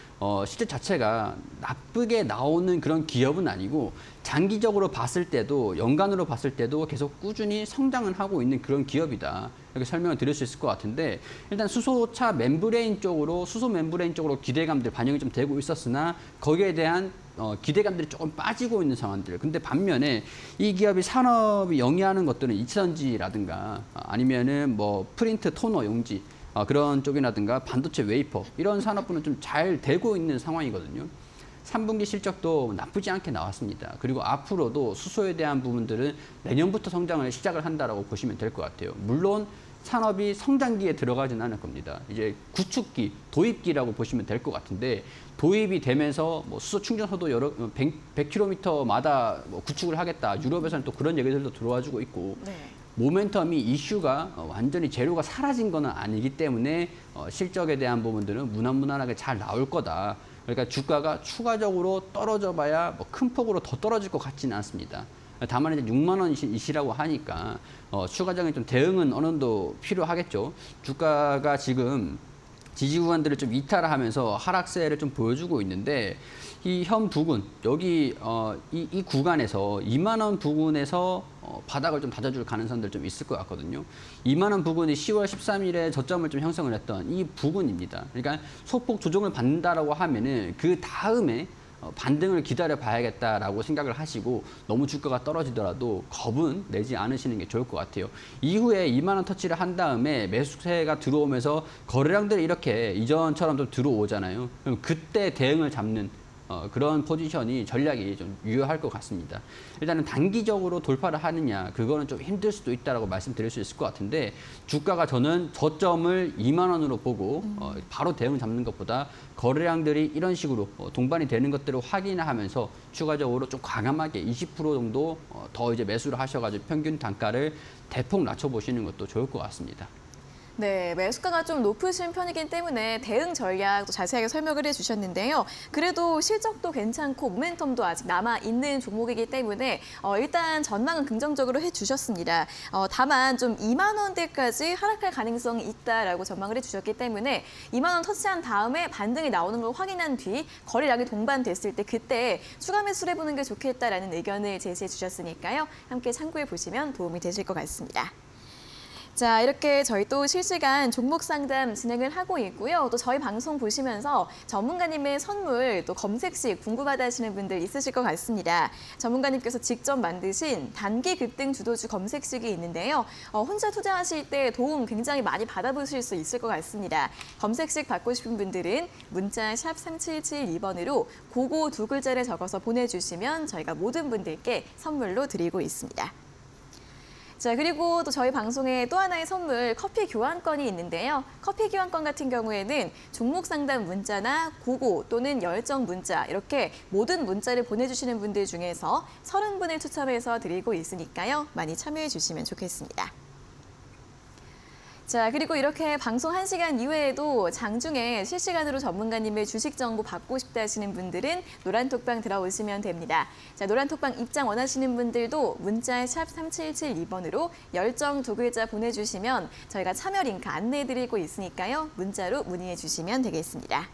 [SPEAKER 2] 실적 자체가 나쁘게 나오는 그런 기업은 아니고 장기적으로 봤을 때도 연간으로 봤을 때도 계속 꾸준히 성장을 하고 있는 그런 기업이다. 이렇게 설명을 드릴 수 있을 것 같은데 일단 수소차 멤브레인 쪽으로 수소 멤브레인 쪽으로 기대감들 반영이 좀 되고 있었으나 거기에 대한 기대감들이 조금 빠지고 있는 상황들. 근데 반면에 이 기업이 산업이 영위하는 것들은 이차전지라든가 아니면은 뭐 프린트 토너 용지 그런 쪽이라든가 반도체 웨이퍼 이런 산업군은 좀 잘 되고 있는 상황이거든요. 3분기 실적도 나쁘지 않게 나왔습니다. 그리고 앞으로도 수소에 대한 부분들은 내년부터 성장을 시작을 한다라고 보시면 될 것 같아요. 물론 산업이 성장기에 들어가지는 않을 겁니다. 이제 구축기, 도입기라고 보시면 될 것 같은데 도입이 되면서 뭐 수소 충전소도 여러 100km마다 뭐 구축을 하겠다. 유럽에서는 또 그런 얘기들도 들어와주고 있고
[SPEAKER 1] 네.
[SPEAKER 2] 모멘텀이 이슈가 완전히 재료가 사라진 건 아니기 때문에 실적에 대한 부분들은 무난무난하게 잘 나올 거다. 그러니까 주가가 추가적으로 떨어져 봐야 뭐 큰 폭으로 더 떨어질 것 같지는 않습니다. 다만 이제 6만 원이시라고 하니까 추가적인 좀 대응은 어느 정도 필요하겠죠. 주가가 지금 지지 구간들을 좀 이탈하면서 하락세를 좀 보여주고 있는데 이 현 부근 여기 이 구간에서 2만 원 부근에서 바닥을 좀 다져줄 가능성들 좀 있을 것 같거든요. 2만 원 부근이 10월 13일에 저점을 좀 형성을 했던 이 부근입니다. 그러니까 소폭 조정을 받는다라고 하면은 그 다음에 반등을 기다려 봐야겠다라고 생각을 하시고 너무 주가가 떨어지더라도 겁은 내지 않으시는 게 좋을 것 같아요. 이후에 2만 원 터치를 한 다음에 매수세가 들어오면서 거래량들이 이렇게 이전처럼 좀 들어오잖아요. 그럼 그때 대응을 잡는 그런 포지션이 전략이 좀 유효할 것 같습니다. 일단은 단기적으로 돌파를 하느냐 그거는 좀 힘들 수도 있다라고 말씀드릴 수 있을 것 같은데 주가가 저는 저점을 2만 원으로 보고 바로 대응 잡는 것보다 거래량들이 이런 식으로 동반이 되는 것들을 확인하면서 추가적으로 좀 과감하게 20% 정도 더 이제 매수를 하셔가지고 평균 단가를 대폭 낮춰보시는 것도 좋을 것 같습니다.
[SPEAKER 1] 네, 매수가가 좀 높으신 편이기 때문에 대응 전략도 자세하게 설명을 해주셨는데요. 그래도 실적도 괜찮고 모멘텀도 아직 남아있는 종목이기 때문에 일단 전망은 긍정적으로 해주셨습니다. 다만 좀 2만 원대까지 하락할 가능성이 있다라고 전망을 해주셨기 때문에 2만 원 터치한 다음에 반등이 나오는 걸 확인한 뒤 거래량이 동반됐을 때 그때 추가 매수를 해보는 게 좋겠다라는 의견을 제시해 주셨으니까요. 함께 참고해 보시면 도움이 되실 것 같습니다. 자, 이렇게 저희 또 실시간 종목 상담 진행을 하고 있고요. 또 저희 방송 보시면서 전문가님의 선물 또 검색식 궁금하다 하시는 분들 있으실 것 같습니다. 전문가님께서 직접 만드신 단기 급등 주도주 검색식이 있는데요. 혼자 투자하실 때 도움 굉장히 많이 받아보실 수 있을 것 같습니다. 검색식 받고 싶은 분들은 문자 샵 3772번으로 고고 두 글자를 적어서 보내주시면 저희가 모든 분들께 선물로 드리고 있습니다. 자, 그리고 또 저희 방송에 또 하나의 선물 커피 교환권이 있는데요. 커피 교환권 같은 경우에는 종목 상담 문자나 고고 또는 열정 문자 이렇게 모든 문자를 보내주시는 분들 중에서 30분을 추첨해서 드리고 있으니까요. 많이 참여해 주시면 좋겠습니다. 자, 그리고 이렇게 방송 1시간 이외에도 장중에 실시간으로 전문가님의 주식 정보 받고 싶다 하시는 분들은 노란톡방 들어오시면 됩니다. 자, 노란톡방 입장 원하시는 분들도 문자 샵 3772번으로 열정 2글자 보내주시면 저희가 참여 링크 안내해드리고 있으니까요. 문자로 문의해 주시면 되겠습니다.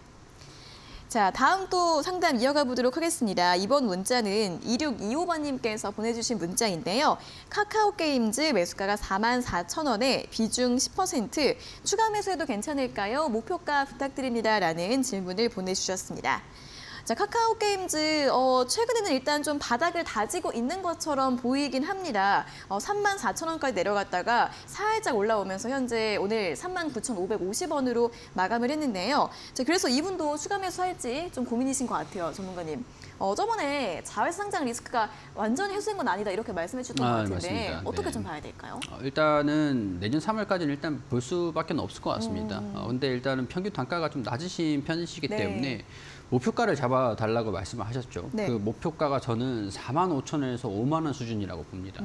[SPEAKER 1] 자, 다음 또 상담 이어가 보도록 하겠습니다. 이번 문자는 2625번님께서 보내주신 문자인데요. 카카오게임즈 매수가가 44,000원에 비중 10%, 추가 매수해도 괜찮을까요? 목표가 부탁드립니다. 라는 질문을 보내주셨습니다. 자, 카카오게임즈 최근에는 일단 좀 바닥을 다지고 있는 것처럼 보이긴 합니다. 34,000원까지 내려갔다가 살짝 올라오면서 현재 오늘 39,550원으로 마감을 했는데요. 자, 그래서 이분도 추가 매수할지 좀 고민이신 것 같아요, 전문가님. 저번에 자회상장 리스크가 완전히 해소된 건 아니다 이렇게 말씀해 주셨던 것 같은데
[SPEAKER 2] 맞습니다.
[SPEAKER 1] 어떻게
[SPEAKER 2] 네.
[SPEAKER 1] 좀 봐야 될까요?
[SPEAKER 2] 일단은 내년 3월까지는 일단 볼 수밖에 없을 것 같습니다. 근데 일단은 평균 단가가 좀 낮으신 편이시기
[SPEAKER 1] 네.
[SPEAKER 2] 때문에 목표가를 잡아달라고 말씀을 하셨죠.
[SPEAKER 1] 네.
[SPEAKER 2] 그 목표가가 저는 45,000원에서 5만 원 수준이라고 봅니다.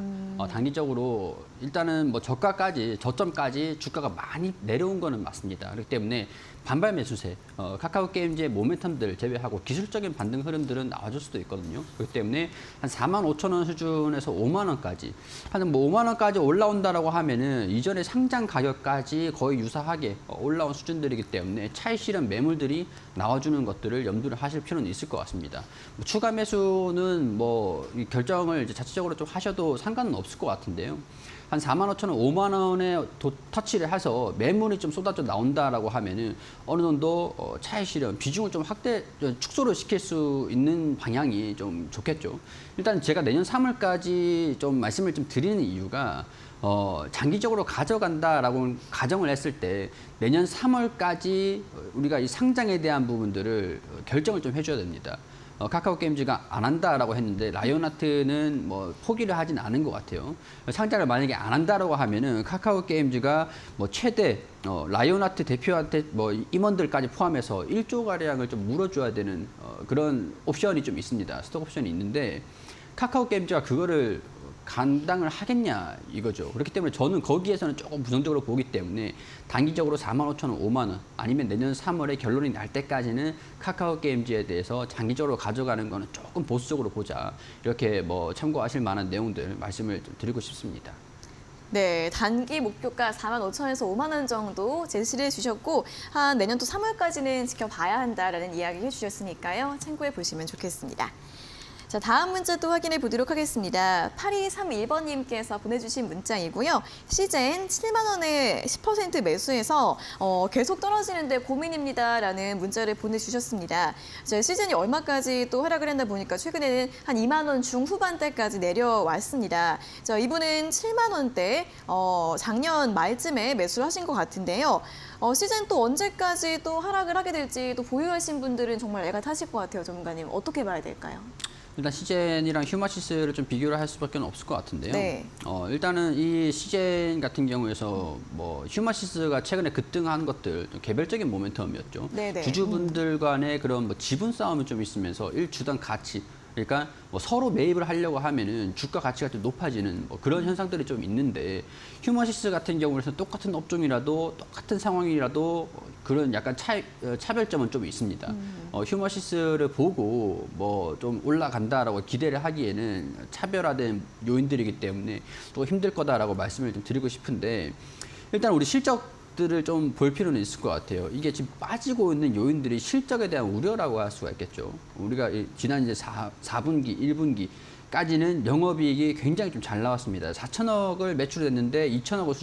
[SPEAKER 2] 단기적으로 일단은 뭐 저점까지 주가가 많이 내려온 거는 맞습니다. 그렇기 때문에 반발 매수세, 카카오게임즈의 모멘텀들 제외하고 기술적인 반등 흐름들은 나와줄 수도 있거든요. 그렇기 때문에 한 45,000원 수준에서 5만 원까지, 한 뭐 5만 원까지 올라온다라고 하면은 이전에 상장 가격까지 거의 유사하게 올라온 수준들이기 때문에 차익 실현 매물들이 나와주는 것들을 염두를 하실 필요는 있을 것 같습니다. 뭐 추가 매수는 뭐 이 결정을 이제 자체적으로 좀 하셔도 상관은 없을 것 같은데요. 한 45,000원, 5만 원에 터치를 해서 매물이 좀 쏟아져 나온다라고 하면은 어느 정도 차익 실현 비중을 좀 축소를 시킬 수 있는 방향이 좀 좋겠죠. 일단 제가 내년 3월까지 좀 말씀을 좀 드리는 이유가 장기적으로 가져간다라고 가정을 했을 때 내년 3월까지 우리가 이 상장에 대한 부분들을 결정을 좀 해줘야 됩니다. 카카오게임즈가 안 한다라고 했는데 라이온하트는 뭐 포기를 하진 않은 것 같아요. 상장을 만약에 안 한다라고 하면은 카카오게임즈가 뭐 최대 라이온하트 대표한테 뭐 임원들까지 포함해서 1조 가량을 좀 물어줘야 되는 그런 옵션이 좀 있습니다. 스톡 옵션이 있는데 카카오게임즈가 그거를 감당을 하겠냐 이거죠. 그렇기 때문에 저는 거기에서는 조금 부정적으로 보기 때문에 단기적으로 45,000원, 5만 원 아니면 내년 3월에 결론이 날 때까지는 카카오게임즈에 대해서 장기적으로 가져가는 거는 조금 보수적으로 보자. 이렇게 뭐 참고하실 만한 내용들 말씀을 좀 드리고 싶습니다.
[SPEAKER 1] 네, 단기 목표가 45,000원에서 5만 원 정도 제시를 주셨고 한 내년 또 3월까지는 지켜봐야 한다라는 이야기 해주셨으니까요. 참고해 보시면 좋겠습니다. 자, 다음 문자도 확인해 보도록 하겠습니다. 8231번님께서 보내주신 문자이고요. 시젠 7만 원에 10% 매수해서 계속 떨어지는데 고민입니다라는 문자를 보내주셨습니다. 자, 시젠이 얼마까지 또 하락을 했나 보니까 최근에는 한 2만 원 중후반대까지 내려왔습니다. 자, 이분은 7만 원대 작년 말쯤에 매수를 하신 것 같은데요. 시즌 또 언제까지 또 하락을 하게 될지 또 보유하신 분들은 정말 애가 타실 것 같아요, 전문가님. 어떻게 봐야 될까요?
[SPEAKER 2] 일단 시젠이랑 휴마시스를 좀 비교를 할 수밖에 없을 것 같은데요.
[SPEAKER 1] 네.
[SPEAKER 2] 일단은 이 시젠 같은 경우에서 뭐 휴마시스가 최근에 급등한 것들 좀 개별적인 모멘텀이었죠.
[SPEAKER 1] 네네.
[SPEAKER 2] 주주분들 간의 그런 뭐 지분 싸움이 좀 있으면서 1주당 가치 그러니까 뭐 서로 매입을 하려고 하면은 주가 가치가 좀 높아지는 뭐 그런 현상들이 좀 있는데 휴머시스 같은 경우에는 똑같은 업종이라도 똑같은 상황이라도 그런 약간 차별점은 좀 있습니다. 휴머시스를 보고 뭐 좀 올라간다라고 기대를 하기에는 차별화된 요인들이기 때문에 또 힘들 거다라고 말씀을 좀 드리고 싶은데 일단 우리 실적들을 좀 볼 필요는 있을 것 같아요. 이게 지금 빠지고 있는 요인들이 실적에 대한 우려라고 할 수가 있겠죠. 우리가 지난 이제 4분기, 1분기까지는 영업이익이 굉장히 좀 잘 나왔습니다. 4천억을 매출했는데 2천억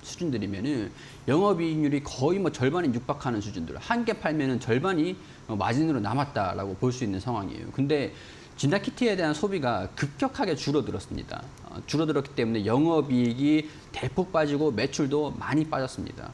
[SPEAKER 2] 수준들이면은 영업이익률이 거의 뭐 절반에 육박하는 수준들. 한 개 팔면은 절반이 마진으로 남았다라고 볼 수 있는 상황이에요. 근데 진다키티에 대한 소비가 급격하게 줄어들었습니다. 줄어들었기 때문에 영업이익이 대폭 빠지고 매출도 많이 빠졌습니다.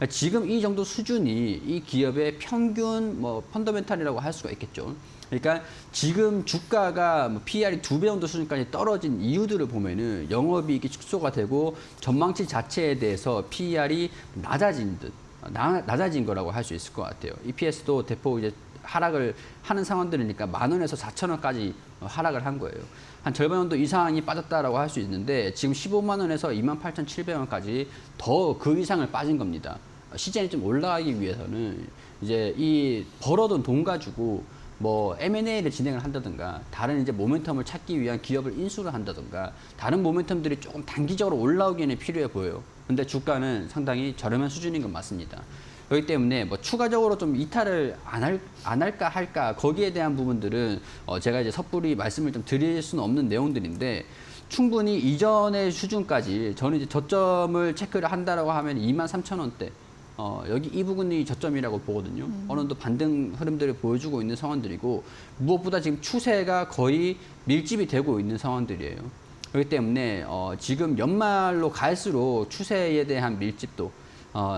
[SPEAKER 2] 지금 이 정도 수준이 이 기업의 평균 펀더멘탈이라고 할 수가 있겠죠. 그러니까 지금 주가가 뭐 PER이 2배 정도 수준까지 떨어진 이유들을 보면은 영업이익이 축소가 되고 전망치 자체에 대해서 PER이 낮아진 거라고 할 수 있을 것 같아요. EPS도 대폭 이제 하락을 하는 상황들이니까 10,000원에서 4,000원까지 하락을 한 거예요. 한 절반 정도 이상이 빠졌다라고 할 수 있는데 지금 15만 원에서 28,700원까지 더 그 이상을 빠진 겁니다. 시장이 좀 올라가기 위해서는 이제 이 벌어둔 돈 가지고 뭐 M&A를 진행을 한다든가 다른 이제 모멘텀을 찾기 위한 기업을 인수를 한다든가 다른 모멘텀들이 조금 단기적으로 올라오기에는 필요해 보여요. 근데 주가는 상당히 저렴한 수준인 건 맞습니다. 그렇기 때문에 뭐 추가적으로 좀 이탈을 안 할까 거기에 대한 부분들은 제가 이제 섣불리 말씀을 좀 드릴 수는 없는 내용들인데 충분히 이전의 수준까지 저는 이제 저점을 체크를 한다라고 하면 23,000원대 여기 이 부분이 저점이라고 보거든요. 어느 정도 반등 흐름들을 보여주고 있는 상황들이고 무엇보다 지금 추세가 거의 밀집이 되고 있는 상황들이에요. 그렇기 때문에 지금 연말로 갈수록 추세에 대한 밀집도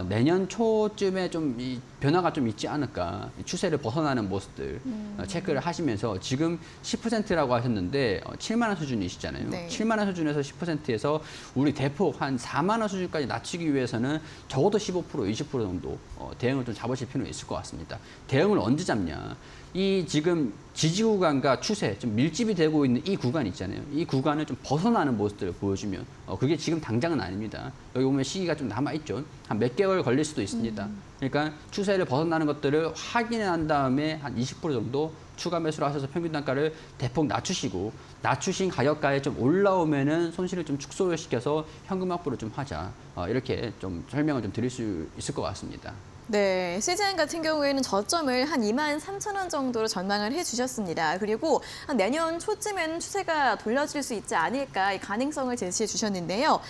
[SPEAKER 2] 내년 초쯤에 좀 이 변화가 좀 있지 않을까. 추세를 벗어나는 모습들 체크를 하시면서 지금 10%라고 하셨는데 7만 원 수준이시잖아요.
[SPEAKER 1] 네.
[SPEAKER 2] 7만 원 수준에서 10%에서 우리 대폭 한 4만 원 수준까지 낮추기 위해서는 적어도 15%, 20% 정도 대응을 좀 잡으실 필요는 있을 것 같습니다. 대응을 언제 잡냐? 이 지금 지지 구간과 추세 좀 밀집이 되고 있는 이 구간 있잖아요. 이 구간을 좀 벗어나는 모습들을 보여주면 그게 지금 당장은 아닙니다. 여기 보면 시기가 좀 남아 있죠. 한 몇 개월 걸릴 수도 있습니다. 그러니까 추세를 벗어나는 것들을 확인한 다음에 한 20% 정도 추가 매수를 하셔서 평균 단가를 대폭 낮추시고 낮추신 가격가에 좀 올라오면은 손실을 좀 축소를 시켜서 현금 확보를 좀 하자. 이렇게 좀 설명을 좀 드릴 수 있을 것 같습니다.
[SPEAKER 1] 네, CGN 같은 경우에는 저점을 한 23,000원 정도로 전망을 해주셨습니다. 그리고 한 내년 초쯤에는 추세가 돌려질 수 있지 않을까 이 가능성을 제시해 주셨는데요.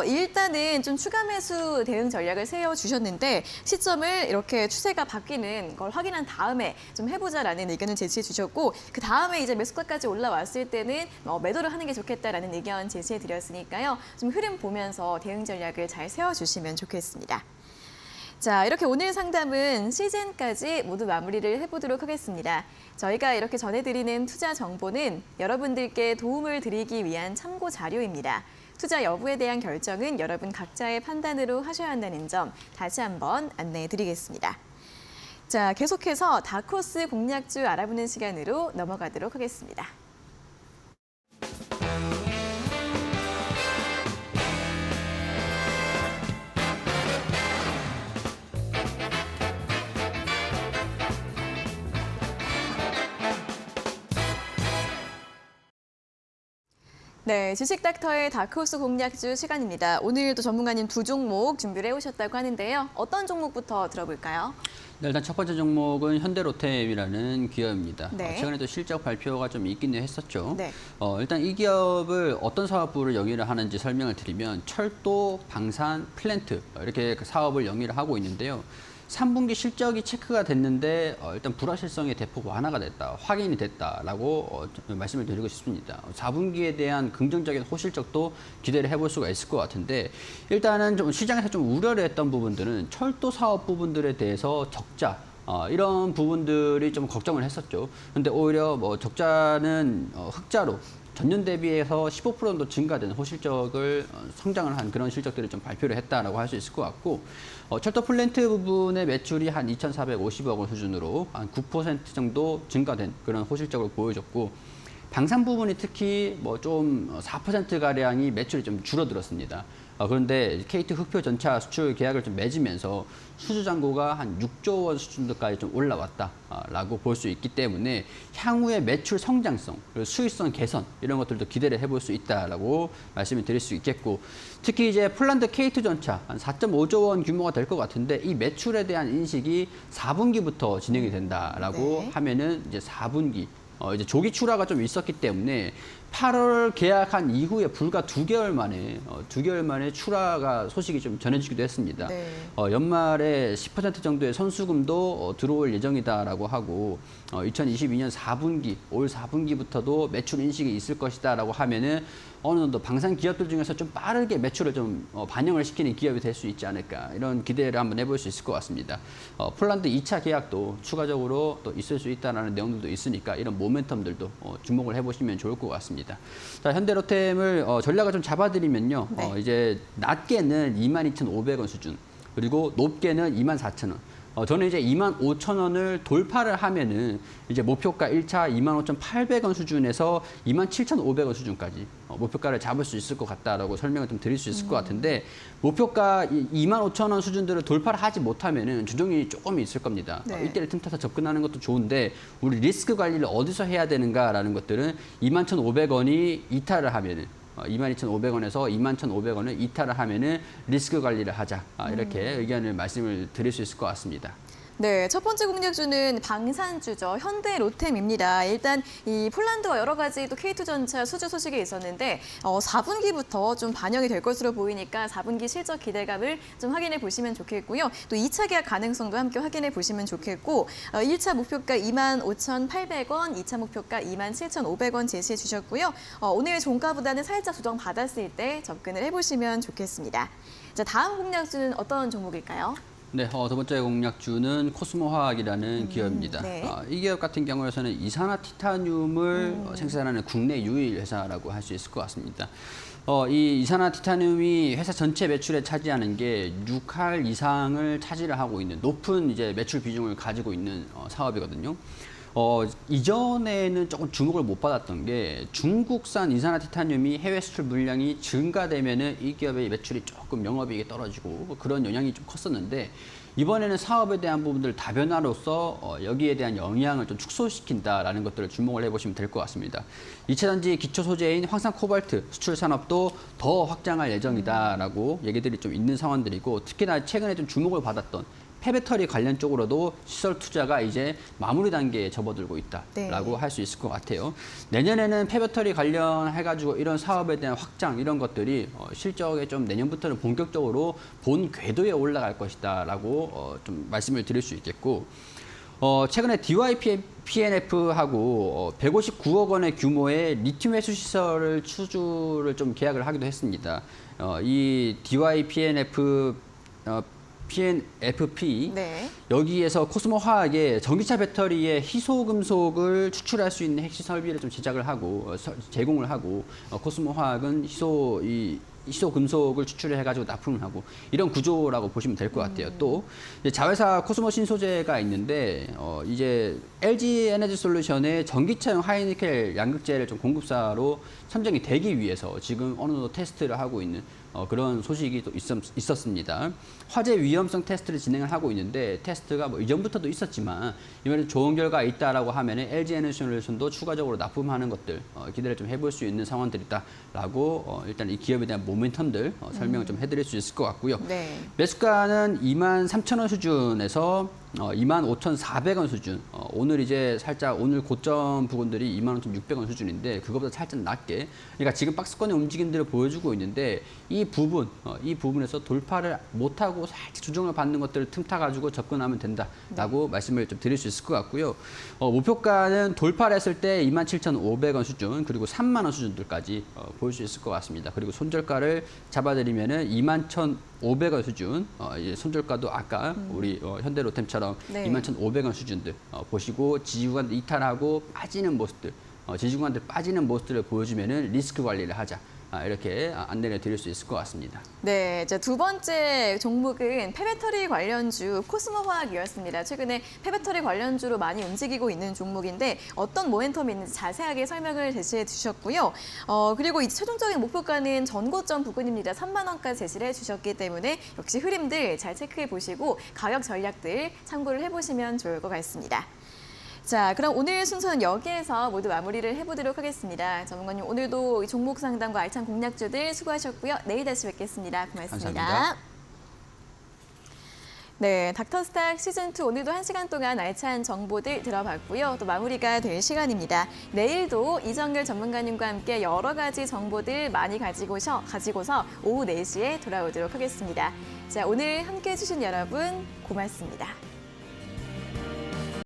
[SPEAKER 1] 일단은 좀 추가 매수 대응 전략을 세워주셨는데 시점을 이렇게 추세가 바뀌는 걸 확인한 다음에 좀 해보자라는 의견을 제시해 주셨고 그 다음에 이제 매수가까지 올라왔을 때는 매도를 하는 게 좋겠다라는 의견 제시해 드렸으니까요. 좀 흐름 보면서 대응 전략을 잘 세워주시면 좋겠습니다. 자, 이렇게 오늘 상담은 시즌까지 모두 마무리를 해보도록 하겠습니다. 저희가 이렇게 전해드리는 투자 정보는 여러분들께 도움을 드리기 위한 참고 자료입니다. 투자 여부에 대한 결정은 여러분 각자의 판단으로 하셔야 한다는 점 다시 한번 안내해 드리겠습니다. 자, 계속해서 다크호스 공략주 알아보는 시간으로 넘어가도록 하겠습니다. 네, 주식닥터의 다크호스 공략주 시간입니다. 오늘도 전문가님 두 종목 준비를 해오셨다고 하는데요. 어떤 종목부터 들어볼까요?
[SPEAKER 2] 네, 일단 첫 번째 종목은 현대로템이라는 기업입니다.
[SPEAKER 1] 네.
[SPEAKER 2] 최근에도 실적 발표가 좀 있기는 했었죠.
[SPEAKER 1] 네.
[SPEAKER 2] 일단 이 기업을 어떤 사업부를 영위를 하는지 설명을 드리면 철도, 방산, 플랜트 이렇게 그 사업을 영위를 하고 있는데요. 3분기 실적이 체크가 됐는데 일단 불확실성이 대폭 완화가 됐다, 확인이 됐다라고 말씀을 드리고 싶습니다. 4분기에 대한 긍정적인 호실적도 기대를 해볼 수가 있을 것 같은데 일단은 좀 시장에서 좀 우려를 했던 부분들은 철도 사업 부분들에 대해서 적자 이런 부분들이 좀 걱정을 했었죠. 근데 오히려 뭐 적자는 흑자로 전년 대비해서 15% 정도 증가된 호실적을 성장을 한 그런 실적들을 좀 발표를 했다라고 할 수 있을 것 같고 철도 플랜트 부분의 매출이 한 2,450억 원 수준으로 한 9% 정도 증가된 그런 호실적을 보여줬고 방산 부분이 특히 뭐 좀 4%가량이 매출이 좀 줄어들었습니다. 그런데 KT 흑표 전차 수출 계약을 좀 맺으면서 수주 잔고가 한 6조 원 수준까지 좀 올라왔다라고 볼 수 있기 때문에 향후의 매출 성장성, 그리고 수익성 개선 이런 것들도 기대를 해볼 수 있다라고 말씀을 드릴 수 있겠고 특히 이제 폴란드 K2 전차 한 4.5조 원 규모가 될 것 같은데 이 매출에 대한 인식이 4분기부터 진행이 된다라고
[SPEAKER 1] 네.
[SPEAKER 2] 하면은 이제 4분기 이제 조기 출하가 좀 있었기 때문에 8월 계약한 이후에 불과 2개월 만에 출하가 소식이 좀 전해지기도 했습니다.
[SPEAKER 1] 네.
[SPEAKER 2] 연말에 10% 정도의 선수금도 들어올 예정이다라고 하고 2022년 4분기, 올 4분기부터도 매출 인식이 있을 것이다라고 하면은 어느 정도 방산 기업들 중에서 좀 빠르게 매출을 좀 반영을 시키는 기업이 될 수 있지 않을까 이런 기대를 한번 해볼 수 있을 것 같습니다. 폴란드 2차 계약도 추가적으로 또 있을 수 있다는 내용들도 있으니까 이런 모멘텀들도 주목을 해보시면 좋을 것 같습니다. 자, 현대로템을 전략을 좀 잡아드리면요,
[SPEAKER 1] 네.
[SPEAKER 2] 이제 낮게는 22,500원 수준, 그리고 높게는 24,000원. 저는 이제 25,000원을 돌파를 하면은 이제 목표가 1차 25,800원 수준에서 27,500원 수준까지 목표가를 잡을 수 있을 것 같다라고 설명을 좀 드릴 수 있을 것 같은데, 목표가 25,000원 수준들을 돌파를 하지 못하면은 주종이 조금 있을 겁니다.
[SPEAKER 1] 네.
[SPEAKER 2] 이때를 틈타서 접근하는 것도 좋은데 우리 리스크 관리를 어디서 해야 되는가라는 것들은 21,500원이 이탈을 하면은 22,500원에서 21,500원을 이탈을 하면은 리스크 관리를 하자. 이렇게 의견을 말씀을 드릴 수 있을 것 같습니다.
[SPEAKER 1] 네, 첫 번째 공략주는 방산주죠. 현대로템입니다. 일단 이 폴란드와 여러 가지 또 K2전차 수주 소식이 있었는데 4분기부터 좀 반영이 될 것으로 보이니까 4분기 실적 기대감을 좀 확인해 보시면 좋겠고요. 또 2차 계약 가능성도 함께 확인해 보시면 좋겠고 1차 목표가 25,800원, 2차 목표가 27,500원 제시해 주셨고요. 오늘 종가보다는 살짝 조정 받았을 때 접근을 해보시면 좋겠습니다. 자, 다음 공략주는 어떤 종목일까요?
[SPEAKER 2] 네, 두 번째 공략주는 코스모화학이라는 기업입니다.
[SPEAKER 1] 네.
[SPEAKER 2] 이 기업 같은 경우에는 이산화티타늄을 생산하는 국내 유일 회사라고 할 수 있을 것 같습니다. 이 이산화티타늄이 회사 전체 매출에 차지하는 게 6할 이상을 차지를 하고 있는 높은 이제 매출 비중을 가지고 있는 사업이거든요. 이전에는 조금 주목을 못 받았던 게 중국산 이산화티타늄이 해외 수출 물량이 증가되면은 이 기업의 매출이 조금 영업이익이 떨어지고 그런 영향이 좀 컸었는데, 이번에는 사업에 대한 부분들 다변화로서 여기에 대한 영향을 좀 축소시킨다라는 것들을 주목을 해보시면 될 것 같습니다. 2차전지 기초 소재인 황산 코발트 수출 산업도 더 확장할 예정이다라고 얘기들이 좀 있는 상황들이고, 특히나 최근에 좀 주목을 받았던 폐배터리 관련 쪽으로도 시설 투자가 이제 마무리 단계에 접어들고 있다라고
[SPEAKER 1] 네.
[SPEAKER 2] 할 수 있을 것 같아요. 내년에는 폐배터리 관련해가지고 이런 사업에 대한 확장 이런 것들이 실적에 좀 내년부터는 본격적으로 본 궤도에 올라갈 것이다라고 좀 말씀을 드릴 수 있겠고, 최근에 DYPNF하고 159억 원의 규모의 리튬 회수 시설을 추주를 좀 계약을 하기도 했습니다. 이 DYPNF PNFP
[SPEAKER 1] 네.
[SPEAKER 2] 여기에서 코스모 화학의 전기차 배터리에 희소 금속을 추출할 수 있는 핵심 설비를 좀 제작을 하고 제공을 하고, 코스모 화학은 희소 금속을 추출을 해가지고 납품을 하고 이런 구조라고 보시면 될 것 같아요. 또 이제 자회사 코스모 신소재가 있는데 이제 LG 에너지 솔루션의 전기차용 하이니켈 양극재를 좀 공급사로 선정이 되기 위해서 지금 어느 정도 테스트를 하고 있는 그런 소식이 또 있었습니다. 화재 위험성 테스트를 진행을 하고 있는데, 테스트가 뭐 이전부터도 있었지만 이번에 좋은 결과가 있다라고 하면은 LG 에너지 솔루션도 추가적으로 납품하는 것들 기대를 좀 해볼 수 있는 상황들이다라고 일단 이 기업에 대한 모멘텀들 설명을 좀 해드릴 수 있을 것 같고요.
[SPEAKER 1] 네.
[SPEAKER 2] 매수가는 23,000원 수준에서 25,400원 수준. 오늘 이제 살짝 오늘 고점 부분들이 25,600원 수준인데 그것보다 살짝 낮게. 그러니까 지금 박스권의 움직임들을 보여주고 있는데 이 부분에서 돌파를 못하고 살짝 조정을 받는 것들을 틈타 가지고 접근하면 된다라고 말씀을 좀 드릴 수 있을 것 같고요. 목표가는 돌파를 했을 때 27,500원 수준, 그리고 3만 원 수준들까지 보일 수 있을 것 같습니다. 그리고 손절가를 잡아드리면은 21,500원 수준, 이제 손절가도 아까 우리 현대로템처럼
[SPEAKER 1] 네.
[SPEAKER 2] 21,500원 수준들 보시고, 지지구간들 이탈하고 빠지는 모습들, 지지구간들 빠지는 모습들을 보여주면은 리스크 관리를 하자. 이렇게 안내를 드릴 수 있을 것 같습니다.
[SPEAKER 1] 네, 자, 두 번째 종목은 폐배터리 관련주 코스모화학이었습니다. 최근에 폐배터리 관련주로 많이 움직이고 있는 종목인데 어떤 모멘텀이 있는지 자세하게 설명을 제시해 주셨고요. 그리고 이제 최종적인 목표가는 전고점 부근입니다. 3만 원까지 제시를 해주셨기 때문에 역시 흐름들 잘 체크해 보시고 가격 전략들 참고를 해보시면 좋을 것 같습니다. 자, 그럼 오늘 순서는 여기에서 모두 마무리를 해보도록 하겠습니다. 전문가님, 오늘도 종목 상담과 알찬 공략주들 수고하셨고요. 내일 다시 뵙겠습니다. 고맙습니다.
[SPEAKER 2] 감사합니다.
[SPEAKER 1] 네, 닥터스탁 시즌2 오늘도 1시간 동안 알찬 정보들 들어봤고요. 또 마무리가 될 시간입니다. 내일도 이정열 전문가님과 함께 여러 가지 정보들 많이 가지고서 오후 4시에 돌아오도록 하겠습니다. 자, 오늘 함께해 주신 여러분 고맙습니다.